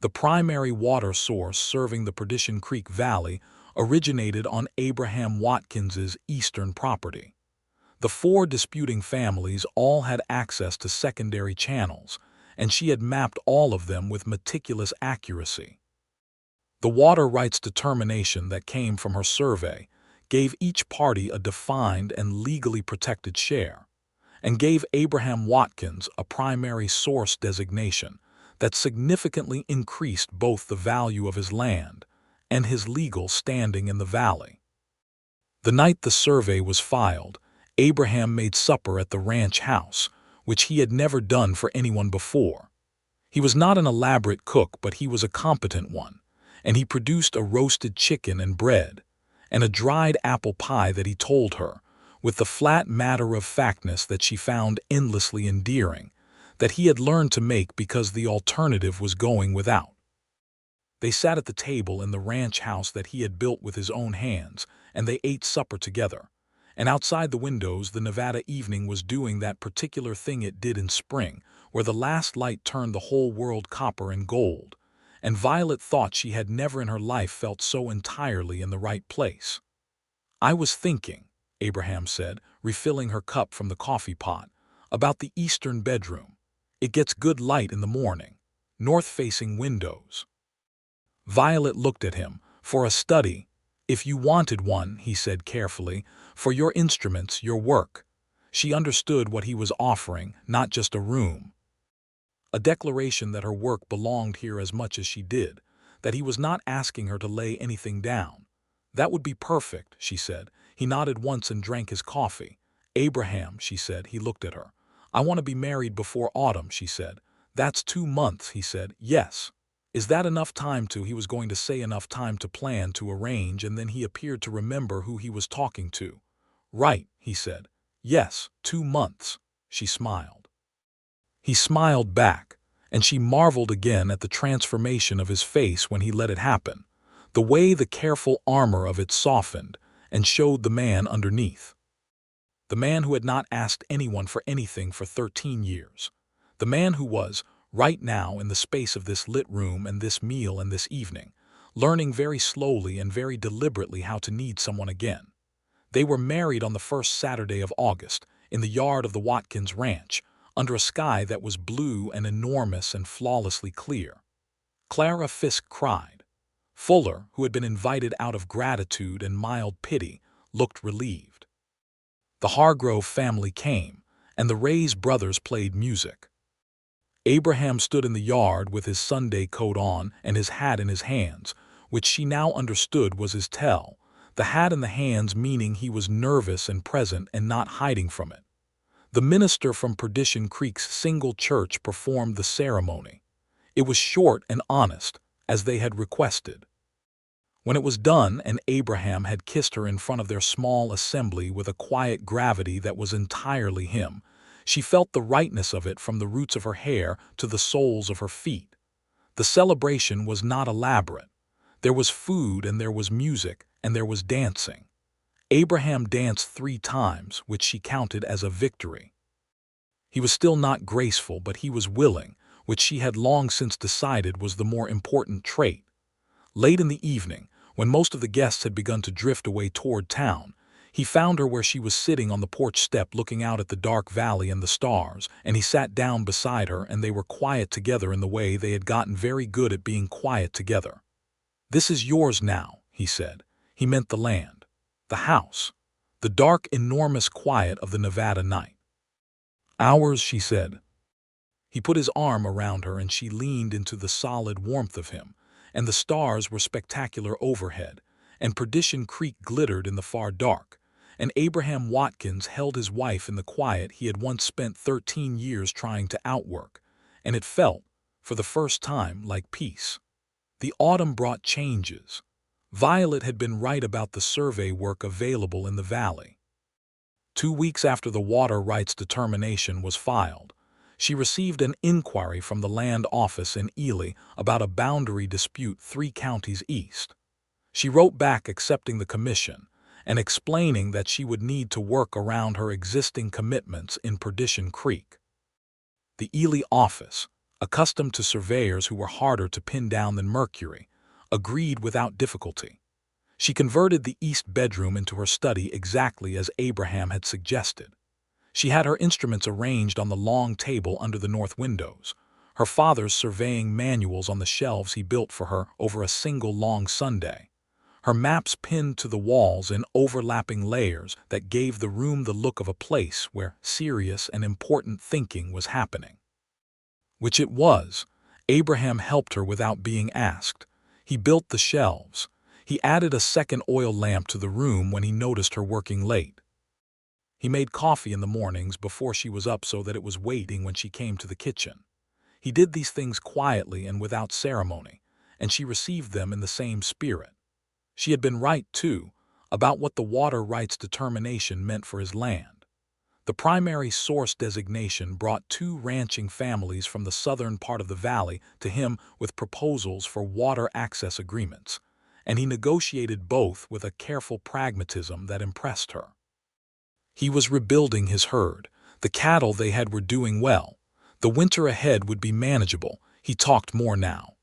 The primary water source serving the Perdition Creek Valley originated on Abraham Watkins's eastern property. The 4 disputing families all had access to secondary channels, and she had mapped all of them with meticulous accuracy. The water rights determination that came from her survey gave each party a defined and legally protected share, and gave Abraham Watkins a primary source designation that significantly increased both the value of his land and his legal standing in the valley. The night the survey was filed, Abraham made supper at the ranch house, which he had never done for anyone before. He was not an elaborate cook, but he was a competent one, and he produced a roasted chicken and bread, and a dried apple pie that he told her, with the flat matter-of-factness that she found endlessly endearing, that he had learned to make because the alternative was going without. They sat at the table in the ranch house that he had built with his own hands, and they ate supper together. And outside the windows the Nevada evening was doing that particular thing it did in spring, where the last light turned the whole world copper and gold, and Violet thought she had never in her life felt so entirely in the right place. "I was thinking," Abraham said, refilling her cup from the coffee pot, "about the eastern bedroom. It gets good light in the morning. North-facing windows." Violet looked at him. "For a study, if you wanted one," he said carefully, "for your instruments, your work." She understood what he was offering, not just a room. A declaration that her work belonged here as much as she did, that he was not asking her to lay anything down. "That would be perfect," she said. He nodded once and drank his coffee. "Abraham," she said. He looked at her. "I want to be married before autumn," she said. "That's 2 months," he said. "Yes." "Is that enough time to—" He was going to say enough time to plan, to arrange, and then he appeared to remember who he was talking to. "Right," he said. "Yes, 2 months." She smiled. He smiled back, and she marveled again at the transformation of his face when he let it happen, the way the careful armor of it softened and showed the man underneath. The man who had not asked anyone for anything for 13 years. The man who was, right now in the space of this lit room and this meal and this evening, learning very slowly and very deliberately how to need someone again. They were married on the first Saturday of August, in the yard of the Watkins ranch, under a sky that was blue and enormous and flawlessly clear. Clara Fisk cried. Fuller, who had been invited out of gratitude and mild pity, looked relieved. The Hargrove family came, and the Ray's brothers played music. Abraham stood in the yard with his Sunday coat on and his hat in his hands, which she now understood was his tell, the hat in the hands meaning he was nervous and present and not hiding from it. The minister from Perdition Creek's single church performed the ceremony. It was short and honest, as they had requested. When it was done and Abraham had kissed her in front of their small assembly with a quiet gravity that was entirely him, She felt the rightness of it from the roots of her hair to the soles of her feet. The celebration was not elaborate. There was food and there was music and there was dancing. Abraham danced 3 times, which she counted as a victory. He was still not graceful, but he was willing, which she had long since decided was the more important trait. Late in the evening, when most of the guests had begun to drift away toward town, he found her where she was sitting on the porch step looking out at the dark valley and the stars, and he sat down beside her and they were quiet together in the way they had gotten very good at being quiet together. "This is yours now," he said. He meant the land, the house, the dark, enormous quiet of the Nevada night. "Ours," she said. He put his arm around her and she leaned into the solid warmth of him, and the stars were spectacular overhead, and Perdition Creek glittered in the far dark, and Abraham Watkins held his wife in the quiet he had once spent 13 years trying to outwork, and it felt, for the first time, like peace. The autumn brought changes. Violet had been right about the survey work available in the valley. 2 weeks after the water rights determination was filed, she received an inquiry from the land office in Ely about a boundary dispute 3 counties east. She wrote back accepting the commission and explaining that she would need to work around her existing commitments in Perdition Creek. The Ely office, accustomed to surveyors who were harder to pin down than Mercury, agreed without difficulty. She converted the east bedroom into her study exactly as Abraham had suggested. She had her instruments arranged on the long table under the north windows, her father's surveying manuals on the shelves he built for her over a single long Sunday, her maps pinned to the walls in overlapping layers that gave the room the look of a place where serious and important thinking was happening. Which it was. Abraham helped her without being asked. He built the shelves. He added a second oil lamp to the room when he noticed her working late. He made coffee in the mornings before she was up so that it was waiting when she came to the kitchen. He did these things quietly and without ceremony, and she received them in the same spirit. She had been right, too, about what the water rights determination meant for his land. The primary source designation brought 2 ranching families from the southern part of the valley to him with proposals for water access agreements, and he negotiated both with a careful pragmatism that impressed her. He was rebuilding his herd. The cattle they had were doing well. The winter ahead would be manageable. He talked more now.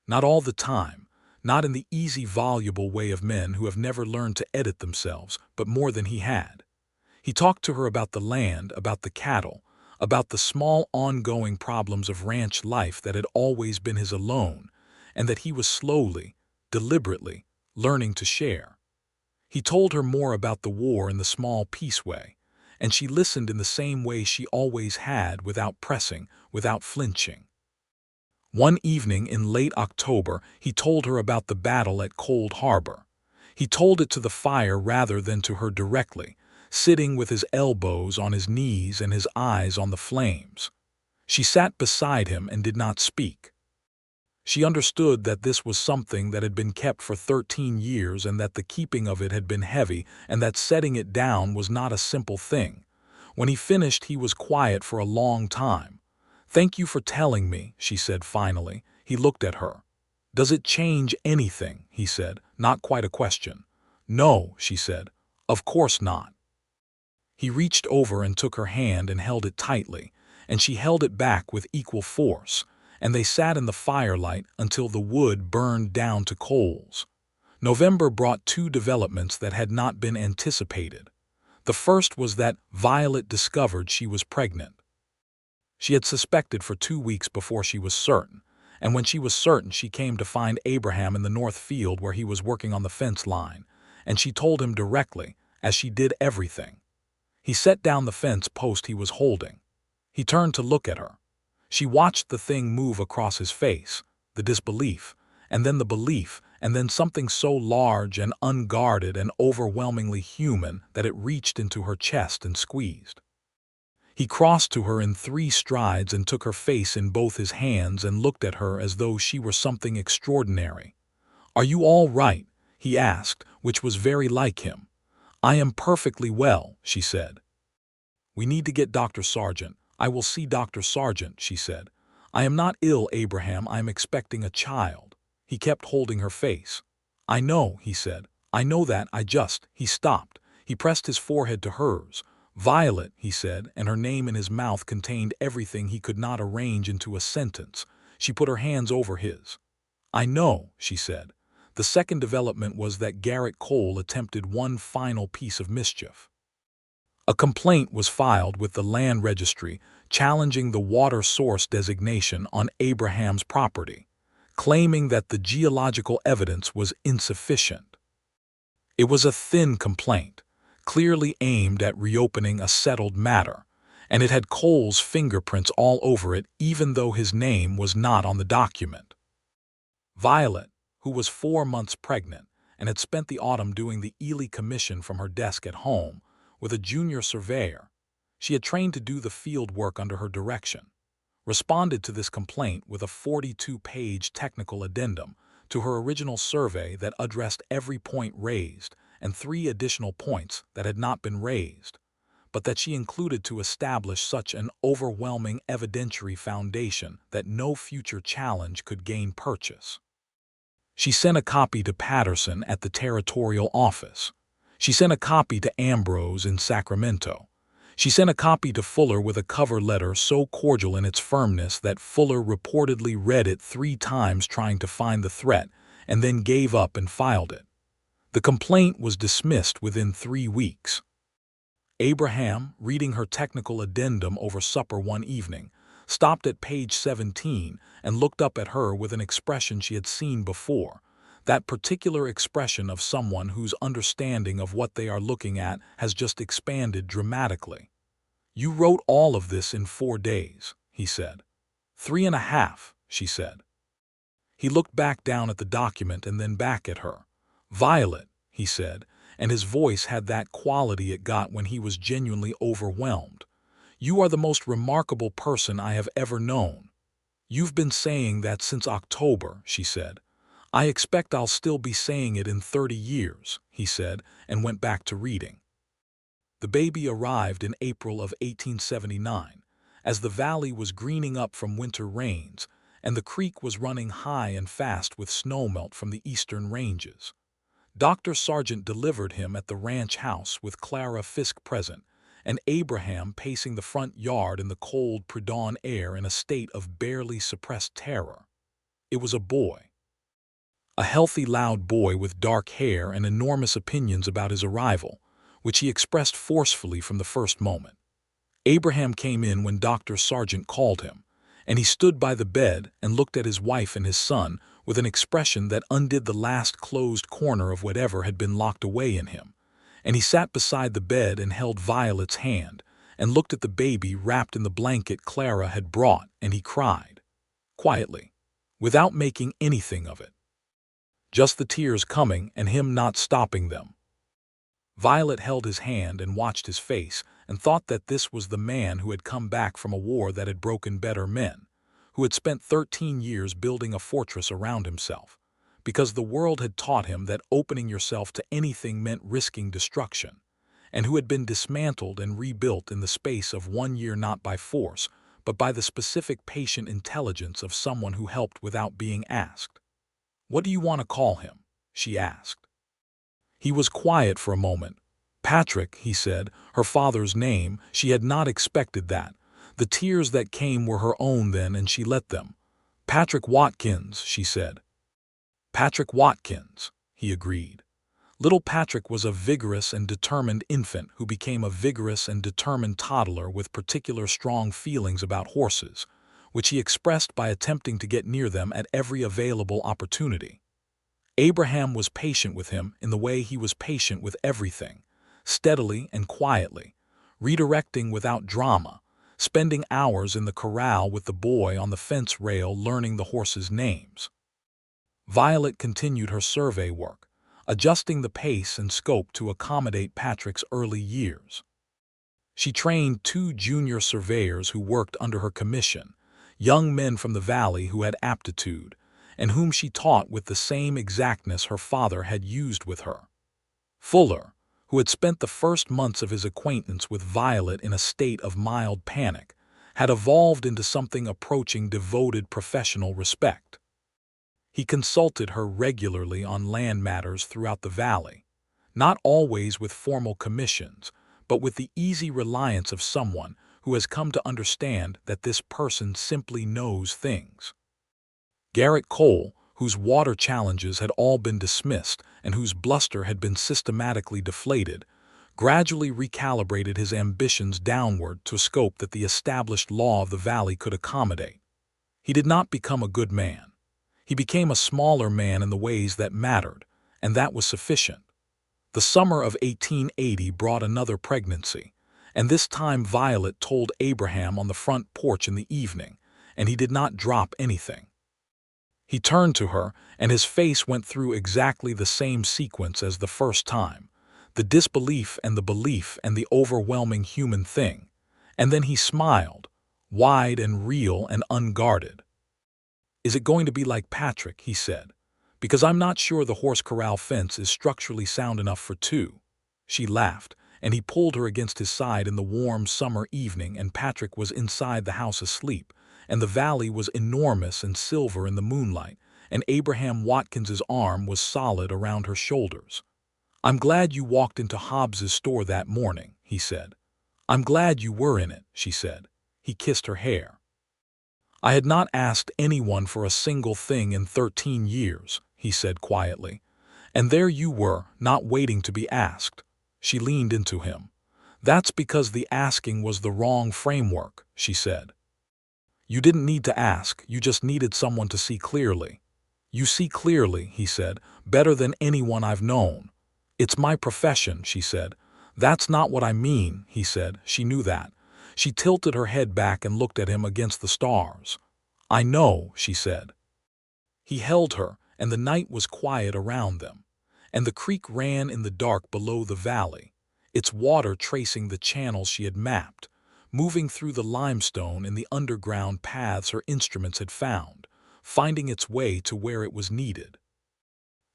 Not all the time, not in the easy, voluble way of men who have never learned to edit themselves, but more than he had. He talked to her about the land, about the cattle, about the small ongoing problems of ranch life that had always been his alone, and that he was slowly, deliberately, learning to share. He told her more about the war in the small peace way, and she listened in the same way she always had, without pressing, without flinching. One evening in late October, he told her about the battle at Cold Harbor. He told it to the fire rather than to her directly, sitting with his elbows on his knees and his eyes on the flames. She sat beside him and did not speak. She understood that this was something that had been kept for 13 years and that the keeping of it had been heavy and that setting it down was not a simple thing. When he finished, he was quiet for a long time. "Thank you for telling me," she said finally. He looked at her. "Does it change anything?" he said, not quite a question. "No," she said. "Of course not." He reached over and took her hand and held it tightly, and she held it back with equal force, and they sat in the firelight until the wood burned down to coals. November brought 2 developments that had not been anticipated. The first was that Violet discovered she was pregnant. She had suspected for 2 weeks before she was certain, and when she was certain she came to find Abraham in the north field where he was working on the fence line, and she told him directly, as she did everything. He set down the fence post he was holding. He turned to look at her. She watched the thing move across his face, the disbelief, and then the belief, and then something so large and unguarded and overwhelmingly human that it reached into her chest and squeezed. He crossed to her in 3 strides and took her face in both his hands and looked at her as though she were something extraordinary. "Are you all right?" he asked, which was very like him. "I am perfectly well," she said. "We need to get Dr. Sargent. I will see Dr. Sargent," she said. "I am not ill, Abraham. I am expecting a child." He kept holding her face. "I know," he said. "I know that. He stopped. He pressed his forehead to hers. "Violet," he said, and her name in his mouth contained everything he could not arrange into a sentence. She put her hands over his. "I know," she said. The second development was that Garrett Cole attempted one final piece of mischief. A complaint was filed with the land registry challenging the water source designation on Abraham's property, claiming that the geological evidence was insufficient. It was a thin complaint, clearly aimed at reopening a settled matter, and it had Cole's fingerprints all over it even though his name was not on the document. Violet, who was 4 months pregnant and had spent the autumn doing the Ely commission from her desk at home with a junior surveyor, she had trained to do the field work under her direction, responded to this complaint with a 42-page technical addendum to her original survey that addressed every point raised and 3 additional points that had not been raised, but that she included to establish such an overwhelming evidentiary foundation that no future challenge could gain purchase. She sent a copy to Patterson at the territorial office. She sent a copy to Ambrose in Sacramento. She sent a copy to Fuller with a cover letter so cordial in its firmness that Fuller reportedly read it 3 times trying to find the threat and then gave up and filed it. The complaint was dismissed within 3 weeks. Abraham, reading her technical addendum over supper one evening, stopped at page 17 and looked up at her with an expression she had seen before, that particular expression of someone whose understanding of what they are looking at has just expanded dramatically. "You wrote all of this in 4 days," he said. 3.5, she said. He looked back down at the document and then back at her. "Violet," he said, and his voice had that quality it got when he was genuinely overwhelmed. "You are the most remarkable person I have ever known." "You've been saying that since October," she said. "I expect I'll still be saying it in 30 years, he said, and went back to reading. The baby arrived in April of 1879, as the valley was greening up from winter rains, and the creek was running high and fast with snowmelt from the eastern ranges. Dr. Sargent delivered him at the ranch house with Clara Fisk present, and Abraham pacing the front yard in the cold pre-dawn air in a state of barely suppressed terror. It was a boy. A healthy, loud boy with dark hair and enormous opinions about his arrival, which he expressed forcefully from the first moment. Abraham came in when Dr. Sargent called him, and he stood by the bed and looked at his wife and his son with an expression that undid the last closed corner of whatever had been locked away in him, and he sat beside the bed and held Violet's hand and looked at the baby wrapped in the blanket Clara had brought, and he cried, quietly, without making anything of it. Just the tears coming and him not stopping them. Violet held his hand and watched his face and thought that this was the man who had come back from a war that had broken better men, who had spent 13 years building a fortress around himself, because the world had taught him that opening yourself to anything meant risking destruction, and who had been dismantled and rebuilt in the space of 1 year not by force, but by the specific patient intelligence of someone who helped without being asked. "What do you want to call him?" she asked. He was quiet for a moment. "Patrick," he said, her father's name. She had not expected that. The tears that came were her own then, and she let them. "Patrick Watkins," she said. "Patrick Watkins," he agreed. Little Patrick was a vigorous and determined infant who became a vigorous and determined toddler with particular strong feelings about horses, which he expressed by attempting to get near them at every available opportunity. Abraham was patient with him in the way he was patient with everything, steadily and quietly, redirecting without drama, spending hours in the corral with the boy on the fence rail learning the horses' names. Violet continued her survey work, adjusting the pace and scope to accommodate Patrick's early years. She trained 2 junior surveyors who worked under her commission, young men from the valley who had aptitude, and whom she taught with the same exactness her father had used with her. Fuller, who had spent the first months of his acquaintance with Violet in a state of mild panic, had evolved into something approaching devoted professional respect. He consulted her regularly on land matters throughout the valley, not always with formal commissions, but with the easy reliance of someone who has come to understand that this person simply knows things. Garrett Cole, whose water challenges had all been dismissed and whose bluster had been systematically deflated, gradually recalibrated his ambitions downward to a scope that the established law of the valley could accommodate. He did not become a good man. He became a smaller man in the ways that mattered, and that was sufficient. The summer of 1880 brought another pregnancy, and this time Violet told Abraham on the front porch in the evening, and he did not drop anything. He turned to her, and his face went through exactly the same sequence as the first time, the disbelief and the belief and the overwhelming human thing, and then he smiled, wide and real and unguarded. "Is it going to be like Patrick?" he said. "Because I'm not sure the horse corral fence is structurally sound enough for two." She laughed, and he pulled her against his side in the warm summer evening, and Patrick was inside the house asleep, and the valley was enormous and silver in the moonlight, and Abraham Watkins's arm was solid around her shoulders. "I'm glad you walked into Hobbs's store that morning," he said. "I'm glad you were in it," she said. He kissed her hair. "I had not asked anyone for a single thing in 13 years, he said quietly. "And there you were, not waiting to be asked." She leaned into him. "That's because the asking was the wrong framework," she said. "You didn't need to ask, you just needed someone to see clearly." "You see clearly," he said, "better than anyone I've known." "It's my profession," she said. "That's not what I mean," he said. She knew that. She tilted her head back and looked at him against the stars. "I know," she said. He held her, and the night was quiet around them, and the creek ran in the dark below the valley, its water tracing the channels she had mapped, moving through the limestone in the underground paths her instruments had found, finding its way to where it was needed.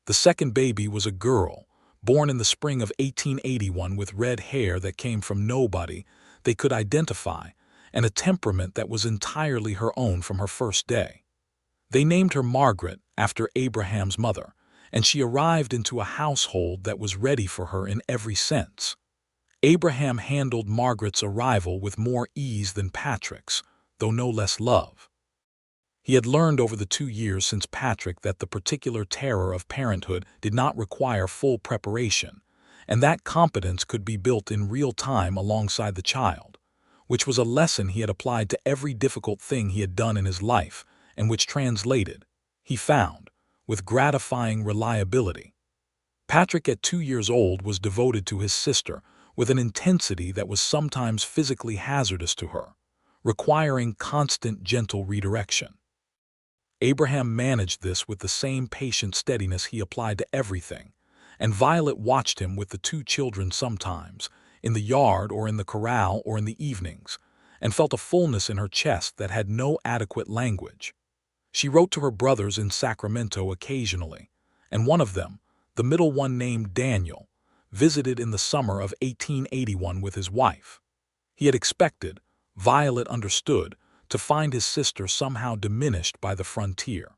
The second baby was a girl, born in the spring of 1881 with red hair that came from nobody they could identify, and a temperament that was entirely her own from her first day. They named her Margaret, after Abraham's mother, and she arrived into a household that was ready for her in every sense. Abraham handled Margaret's arrival with more ease than Patrick's, though no less love. He had learned over the 2 years since Patrick that the particular terror of parenthood did not require full preparation, and that competence could be built in real time alongside the child, which was a lesson he had applied to every difficult thing he had done in his life, and which translated, he found, with gratifying reliability. Patrick at 2 years old was devoted to his sister with an intensity that was sometimes physically hazardous to her, requiring constant gentle redirection. Abraham managed this with the same patient steadiness he applied to everything, and Violet watched him with the 2 children sometimes, in the yard or in the corral or in the evenings, and felt a fullness in her chest that had no adequate language. She wrote to her brothers in Sacramento occasionally, and one of them, the middle one named Daniel, visited in the summer of 1881 with his wife. He had expected, Violet understood, to find his sister somehow diminished by the frontier.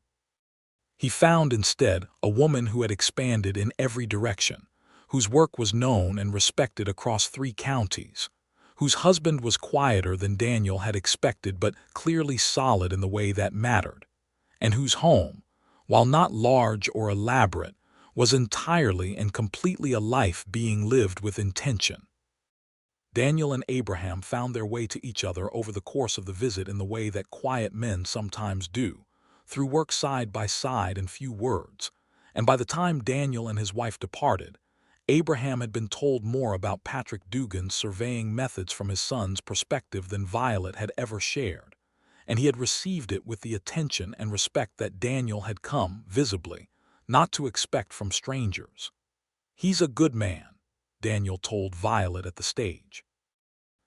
He found instead a woman who had expanded in every direction, whose work was known and respected across 3 counties, whose husband was quieter than Daniel had expected but clearly solid in the way that mattered, and whose home, while not large or elaborate, was entirely and completely a life being lived with intention. Daniel and Abraham found their way to each other over the course of the visit in the way that quiet men sometimes do, through work side by side and few words, and by the time Daniel and his wife departed, Abraham had been told more about Patrick Dugan's surveying methods from his son's perspective than Violet had ever shared, and he had received it with the attention and respect that Daniel had come, visibly, not to expect from strangers. "He's a good man," Daniel told Violet at the stage.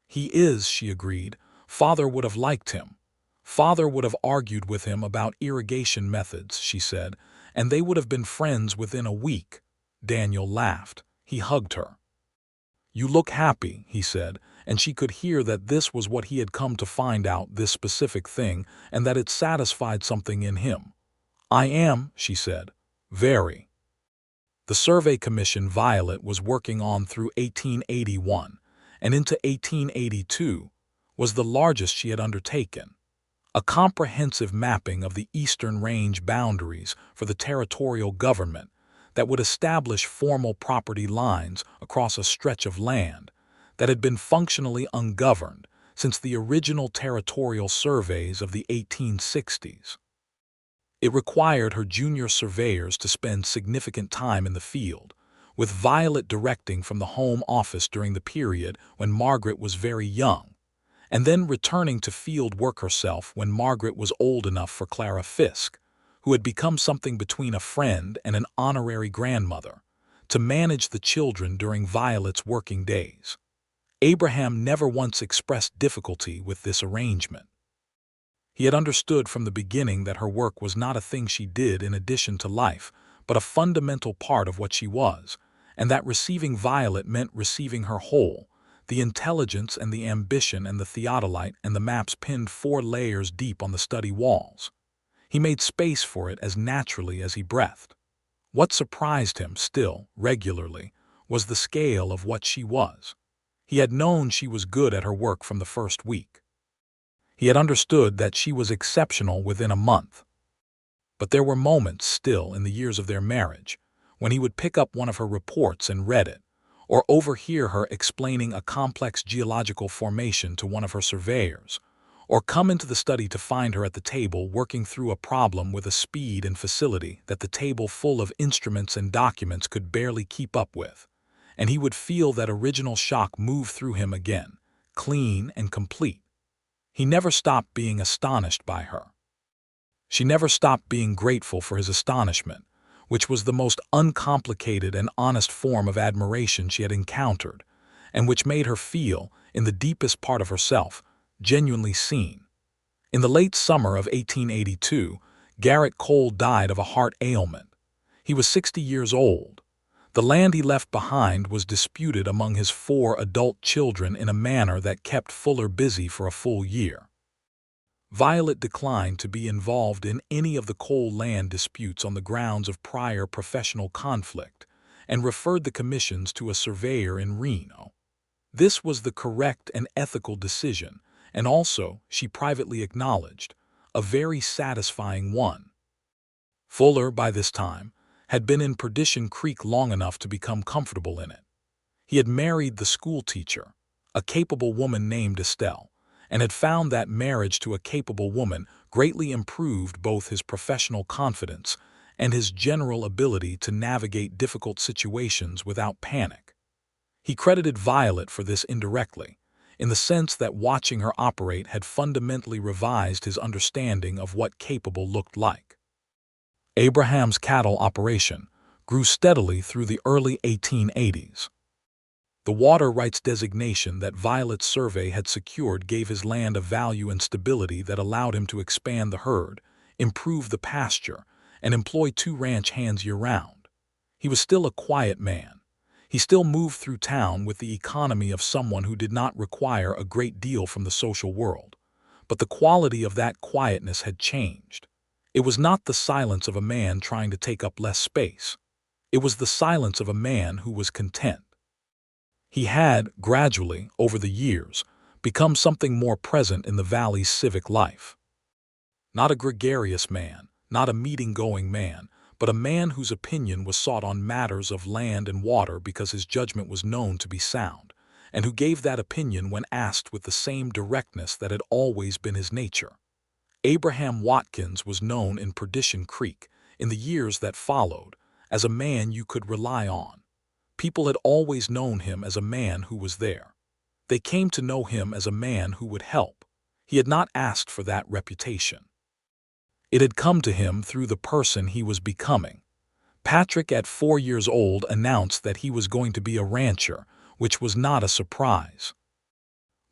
"He is," she agreed. "Father would have liked him. Father would have argued with him about irrigation methods," she said, "and they would have been friends within a week." Daniel laughed. He hugged her. "You look happy," he said, and she could hear that this was what he had come to find out, this specific thing, and that it satisfied something in him. "I am," she said. "Very." The survey commission Violet was working on through 1881 and into 1882 was the largest she had undertaken. A comprehensive mapping of the Eastern Range boundaries for the territorial government that would establish formal property lines across a stretch of land that had been functionally ungoverned since the original territorial surveys of the 1860s. It required her junior surveyors to spend significant time in the field, with Violet directing from the home office during the period when Margaret was very young, and then returning to field work herself when Margaret was old enough for Clara Fisk, who had become something between a friend and an honorary grandmother, to manage the children during Violet's working days. Abraham never once expressed difficulty with this arrangement. He had understood from the beginning that her work was not a thing she did in addition to life, but a fundamental part of what she was, and that receiving Violet meant receiving her whole, the intelligence and the ambition and the theodolite and the maps pinned 4 layers deep on the study walls. He made space for it as naturally as he breathed. What surprised him still, regularly, was the scale of what she was. He had known she was good at her work from the first week. He had understood that she was exceptional within a month. But there were moments still in the years of their marriage when he would pick up one of her reports and read it, or overhear her explaining a complex geological formation to one of her surveyors, or come into the study to find her at the table working through a problem with a speed and facility that the table full of instruments and documents could barely keep up with, and he would feel that original shock move through him again, clean and complete. He never stopped being astonished by her. She never stopped being grateful for his astonishment, which was the most uncomplicated and honest form of admiration she had encountered, and which made her feel, in the deepest part of herself, genuinely seen. In the late summer of 1882, Garrett Cole died of a heart ailment. He was 60 years old. The land he left behind was disputed among his 4 adult children in a manner that kept Fuller busy for a full year. Violet declined to be involved in any of the Cole land disputes on the grounds of prior professional conflict and referred the commissions to a surveyor in Reno. This was the correct and ethical decision, and also, she privately acknowledged, a very satisfying one. Fuller, by this time, had been in Perdition Creek long enough to become comfortable in it. He had married the schoolteacher, a capable woman named Estelle, and had found that marriage to a capable woman greatly improved both his professional confidence and his general ability to navigate difficult situations without panic. He credited Violet for this indirectly, in the sense that watching her operate had fundamentally revised his understanding of what capable looked like. Abraham's cattle operation grew steadily through the early 1880s. The water rights designation that Violet's survey had secured gave his land a value and stability that allowed him to expand the herd, improve the pasture, and employ 2 ranch hands year-round. He was still a quiet man. He still moved through town with the economy of someone who did not require a great deal from the social world. But the quality of that quietness had changed. It was not the silence of a man trying to take up less space. It was the silence of a man who was content. He had, gradually, over the years, become something more present in the valley's civic life. Not a gregarious man, not a meeting-going man, but a man whose opinion was sought on matters of land and water because his judgment was known to be sound, and who gave that opinion when asked with the same directness that had always been his nature. Abraham Watkins was known in Perdition Creek, in the years that followed, as a man you could rely on. People had always known him as a man who was there. They came to know him as a man who would help. He had not asked for that reputation. It had come to him through the person he was becoming. Patrick, at 4 years old, announced that he was going to be a rancher, which was not a surprise.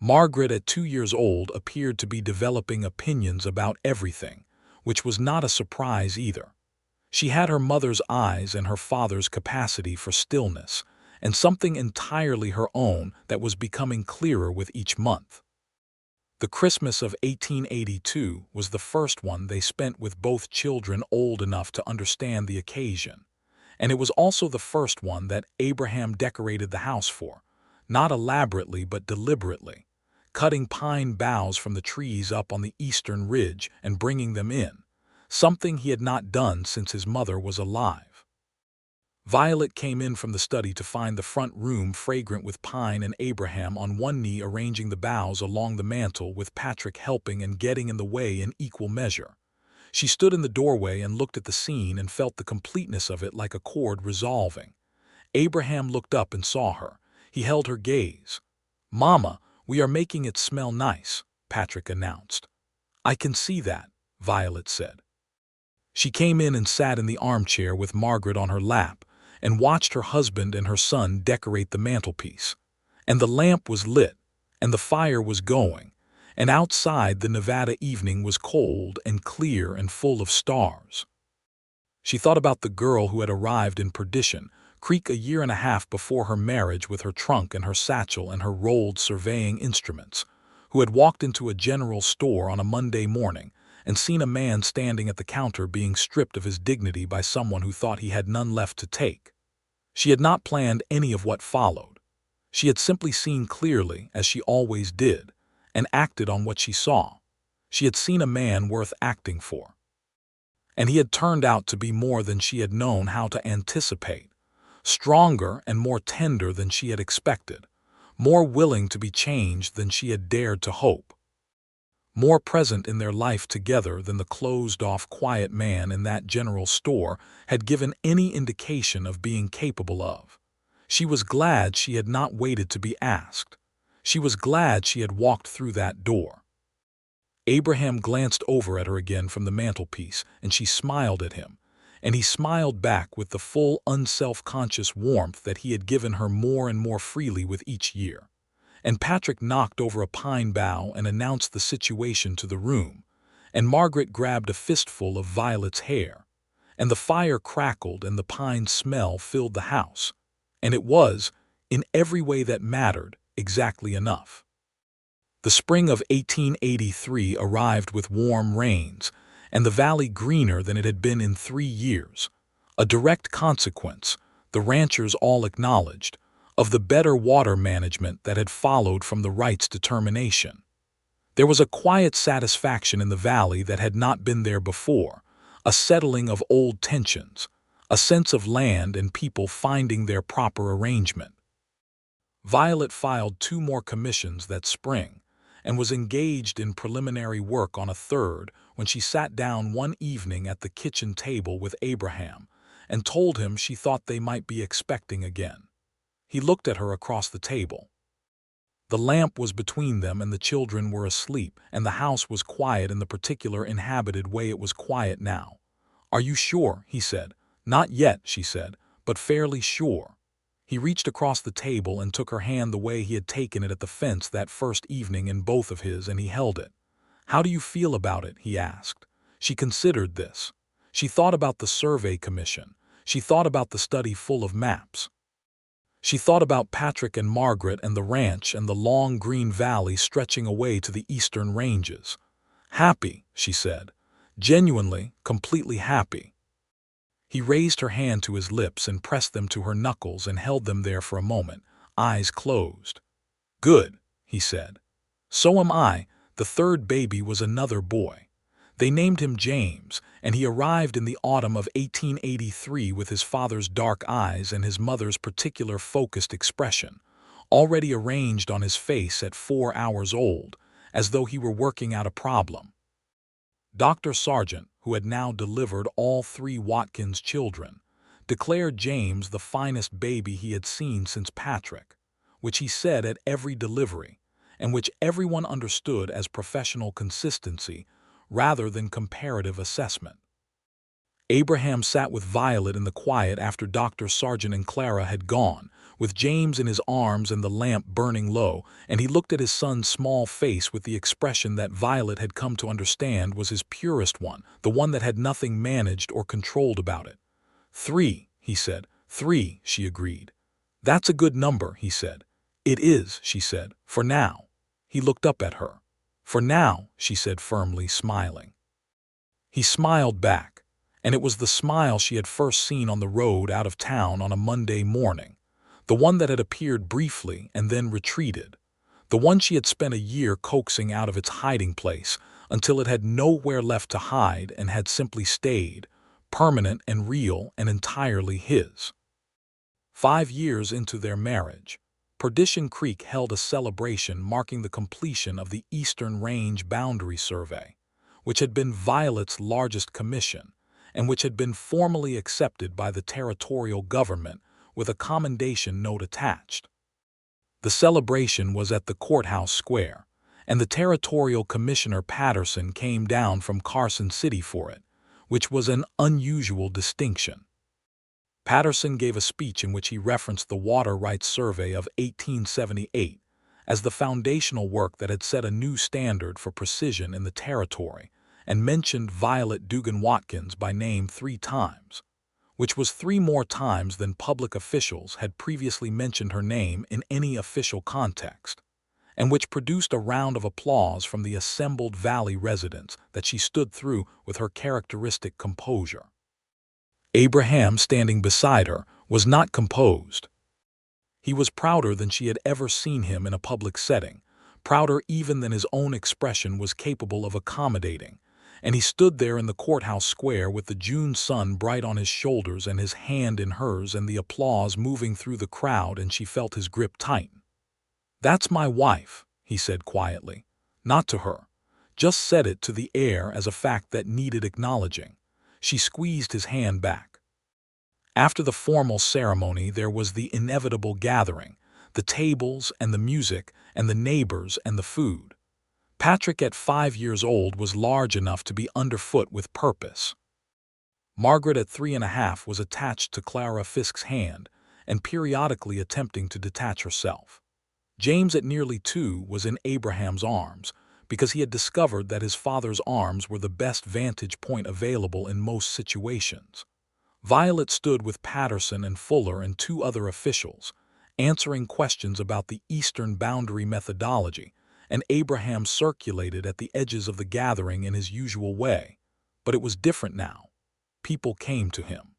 Margaret, at 2 years old, appeared to be developing opinions about everything, which was not a surprise either. She had her mother's eyes and her father's capacity for stillness, and something entirely her own that was becoming clearer with each month. The Christmas of 1882 was the first one they spent with both children old enough to understand the occasion, and it was also the first one that Abraham decorated the house for, not elaborately but deliberately, cutting pine boughs from the trees up on the eastern ridge and bringing them in, something he had not done since his mother was alive. Violet came in from the study to find the front room fragrant with pine and Abraham on one knee arranging the boughs along the mantel with Patrick helping and getting in the way in equal measure. She stood in the doorway and looked at the scene and felt the completeness of it like a chord resolving. Abraham looked up and saw her. He held her gaze. "Mama, we are making it smell nice," Patrick announced. "I can see that," Violet said. She came in and sat in the armchair with Margaret on her lap and watched her husband and her son decorate the mantelpiece. And the lamp was lit, and the fire was going, and outside the Nevada evening was cold and clear and full of stars. She thought about the girl who had arrived in Perdition Creek a year and a half before her marriage with her trunk and her satchel and her rolled surveying instruments, who had walked into a general store on a Monday morning and seen a man standing at the counter being stripped of his dignity by someone who thought he had none left to take. She had not planned any of what followed. She had simply seen clearly, as she always did, and acted on what she saw. She had seen a man worth acting for. And he had turned out to be more than she had known how to anticipate, stronger and more tender than she had expected, more willing to be changed than she had dared to hope, more present in their life together than the closed-off quiet man in that general store had given any indication of being capable of. She was glad she had not waited to be asked. She was glad she had walked through that door. Abraham glanced over at her again from the mantelpiece, and she smiled at him, and he smiled back with the full, unself-conscious warmth that he had given her more and more freely with each year. And Patrick knocked over a pine bough and announced the situation to the room, and Margaret grabbed a fistful of Violet's hair, and the fire crackled and the pine smell filled the house, and it was, in every way that mattered, exactly enough. The spring of 1883 arrived with warm rains, and the valley greener than it had been in 3 years, a direct consequence, the ranchers all acknowledged, of the better water management that had followed from the right's determination. There was a quiet satisfaction in the valley that had not been there before, a settling of old tensions, a sense of land and people finding their proper arrangement. Violet filed 2 more commissions that spring, and was engaged in preliminary work on a third when she sat down one evening at the kitchen table with Abraham and told him she thought they might be expecting again. He looked at her across the table. The lamp was between them and the children were asleep, and the house was quiet in the particular inhabited way it was quiet now. "Are you sure?" he said. "Not yet," she said, "but fairly sure." He reached across the table and took her hand the way he had taken it at the fence that first evening in both of his, and he held it. "How do you feel about it?" he asked. She considered this. She thought about the survey commission. She thought about the study full of maps. She thought about Patrick and Margaret and the ranch and the long green valley stretching away to the eastern ranges. "Happy," she said. "Genuinely, completely happy." He raised her hand to his lips and pressed them to her knuckles and held them there for a moment, eyes closed. "Good," he said. "So am I. The third baby was another boy. They named him James, and he arrived in the autumn of 1883 with his father's dark eyes and his mother's particular focused expression, already arranged on his face at 4 hours old, as though he were working out a problem. Dr. Sargent, who had now delivered all 3 Watkins children, declared James the finest baby he had seen since Patrick, which he said at every delivery, and which everyone understood as professional consistency rather than comparative assessment. Abraham sat with Violet in the quiet after Dr. Sargent and Clara had gone, with James in his arms and the lamp burning low, and he looked at his son's small face with the expression that Violet had come to understand was his purest one, the one that had nothing managed or controlled about it. "3," he said. "3," she agreed. "That's a good number," he said. "It is," she said, "for now." He looked up at her. "For now," she said firmly, smiling. He smiled back, and it was the smile she had first seen on the road out of town on a Monday morning, the one that had appeared briefly and then retreated, the one she had spent a year coaxing out of its hiding place until it had nowhere left to hide and had simply stayed, permanent and real and entirely his. 5 years into their marriage, Perdition Creek held a celebration marking the completion of the Eastern Range Boundary Survey, which had been Violet's largest commission and which had been formally accepted by the territorial government with a commendation note attached. The celebration was at the courthouse square, and the territorial commissioner Patterson came down from Carson City for it, which was an unusual distinction. Patterson gave a speech in which he referenced the Water Rights Survey of 1878 as the foundational work that had set a new standard for precision in the territory, and mentioned Violet Dugan Watkins by name 3 times, which was 3 more times than public officials had previously mentioned her name in any official context, and which produced a round of applause from the assembled Valley residents that she stood through with her characteristic composure. Abraham, standing beside her, was not composed. He was prouder than she had ever seen him in a public setting, prouder even than his own expression was capable of accommodating, and he stood there in the courthouse square with the June sun bright on his shoulders and his hand in hers and the applause moving through the crowd, and she felt his grip tighten. "That's my wife," he said quietly, not to her, just said it to the air as a fact that needed acknowledging. She squeezed his hand back. After the formal ceremony, there was the inevitable gathering, the tables and the music and the neighbors and the food. Patrick, at 5 years old, was large enough to be underfoot with purpose. Margaret, at 3.5, was attached to Clara Fisk's hand and periodically attempting to detach herself. James, at nearly 2, was in Abraham's arms because he had discovered that his father's arms were the best vantage point available in most situations. Violet stood with Patterson and Fuller and 2 other officials, answering questions about the Eastern boundary methodology, and Abraham circulated at the edges of the gathering in his usual way. But it was different now. People came to him.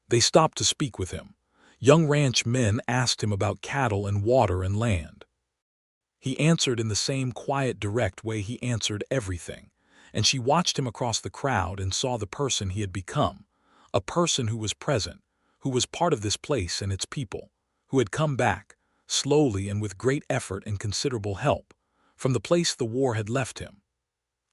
They stopped to speak with him. Young ranch men asked him about cattle and water and land. He answered in the same quiet, direct way he answered everything, and she watched him across the crowd and saw the person he had become, a person who was present, who was part of this place and its people, who had come back, slowly and with great effort and considerable help, from the place the war had left him.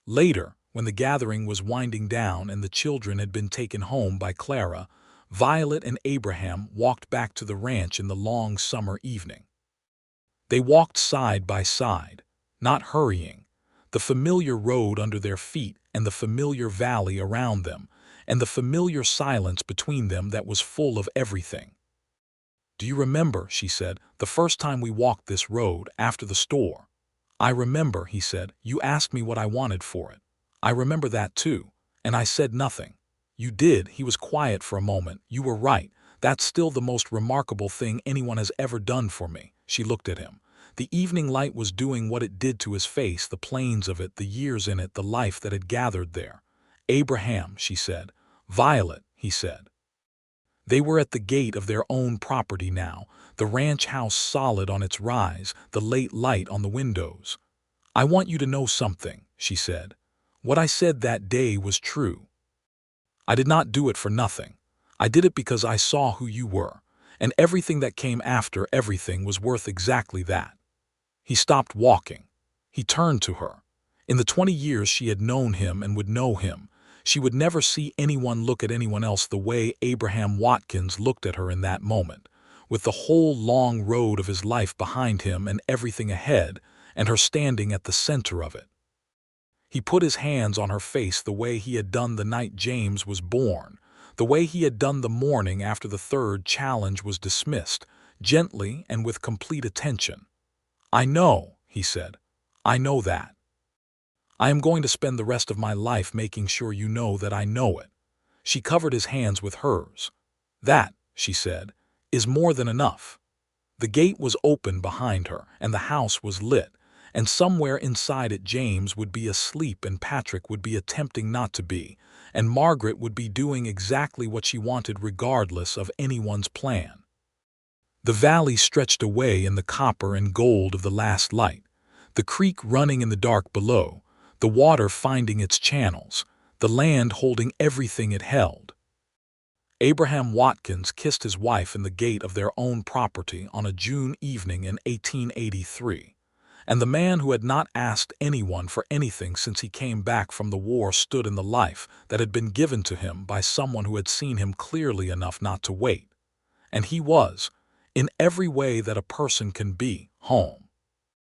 Later, when the gathering was winding down and the children had been taken home by Clara, Violet and Abraham walked back to the ranch in the long summer evening. They walked side by side, not hurrying, the familiar road under their feet and the familiar valley around them, and the familiar silence between them that was full of everything. "Do you remember," she said, "the first time we walked this road after the store?" "I remember," he said. "You asked me what I wanted for it. I remember that too, and I said nothing." "You did." He was quiet for a moment. "You were right. That's still the most remarkable thing anyone has ever done for me." She looked at him. The evening light was doing what it did to his face, the plains of it, the years in it, the life that had gathered there. "Abraham," she said. "Violet," he said. They were at the gate of their own property now, the ranch house solid on its rise, the late light on the windows. "I want you to know something," she said. "What I said that day was true. I did not do it for nothing. I did it because I saw who you were, and everything that came after everything was worth exactly that." He stopped walking. He turned to her. In the 20 years she had known him and would know him, she would never see anyone look at anyone else the way Abraham Watkins looked at her in that moment, with the whole long road of his life behind him and everything ahead, and her standing at the center of it. He put his hands on her face the way he had done the night James was born, the way he had done the morning after the 3rd challenge was dismissed, gently and with complete attention. "I know," he said. "I know that. I am going to spend the rest of my life making sure you know that I know it." She covered his hands with hers. "That," she said, is more than enough. The gate was open behind her, and the house was lit, and somewhere inside it James would be asleep and Patrick would be attempting not to be, and Margaret would be doing exactly what she wanted regardless of anyone's plan. The valley stretched away in the copper and gold of the last light, the creek running in the dark below, the water finding its channels, the land holding everything it held. Abraham Watkins kissed his wife in the gate of their own property on a June evening in 1883, and the man who had not asked anyone for anything since he came back from the war stood in the life that had been given to him by someone who had seen him clearly enough not to wait. And he was, in every way that a person can be, home.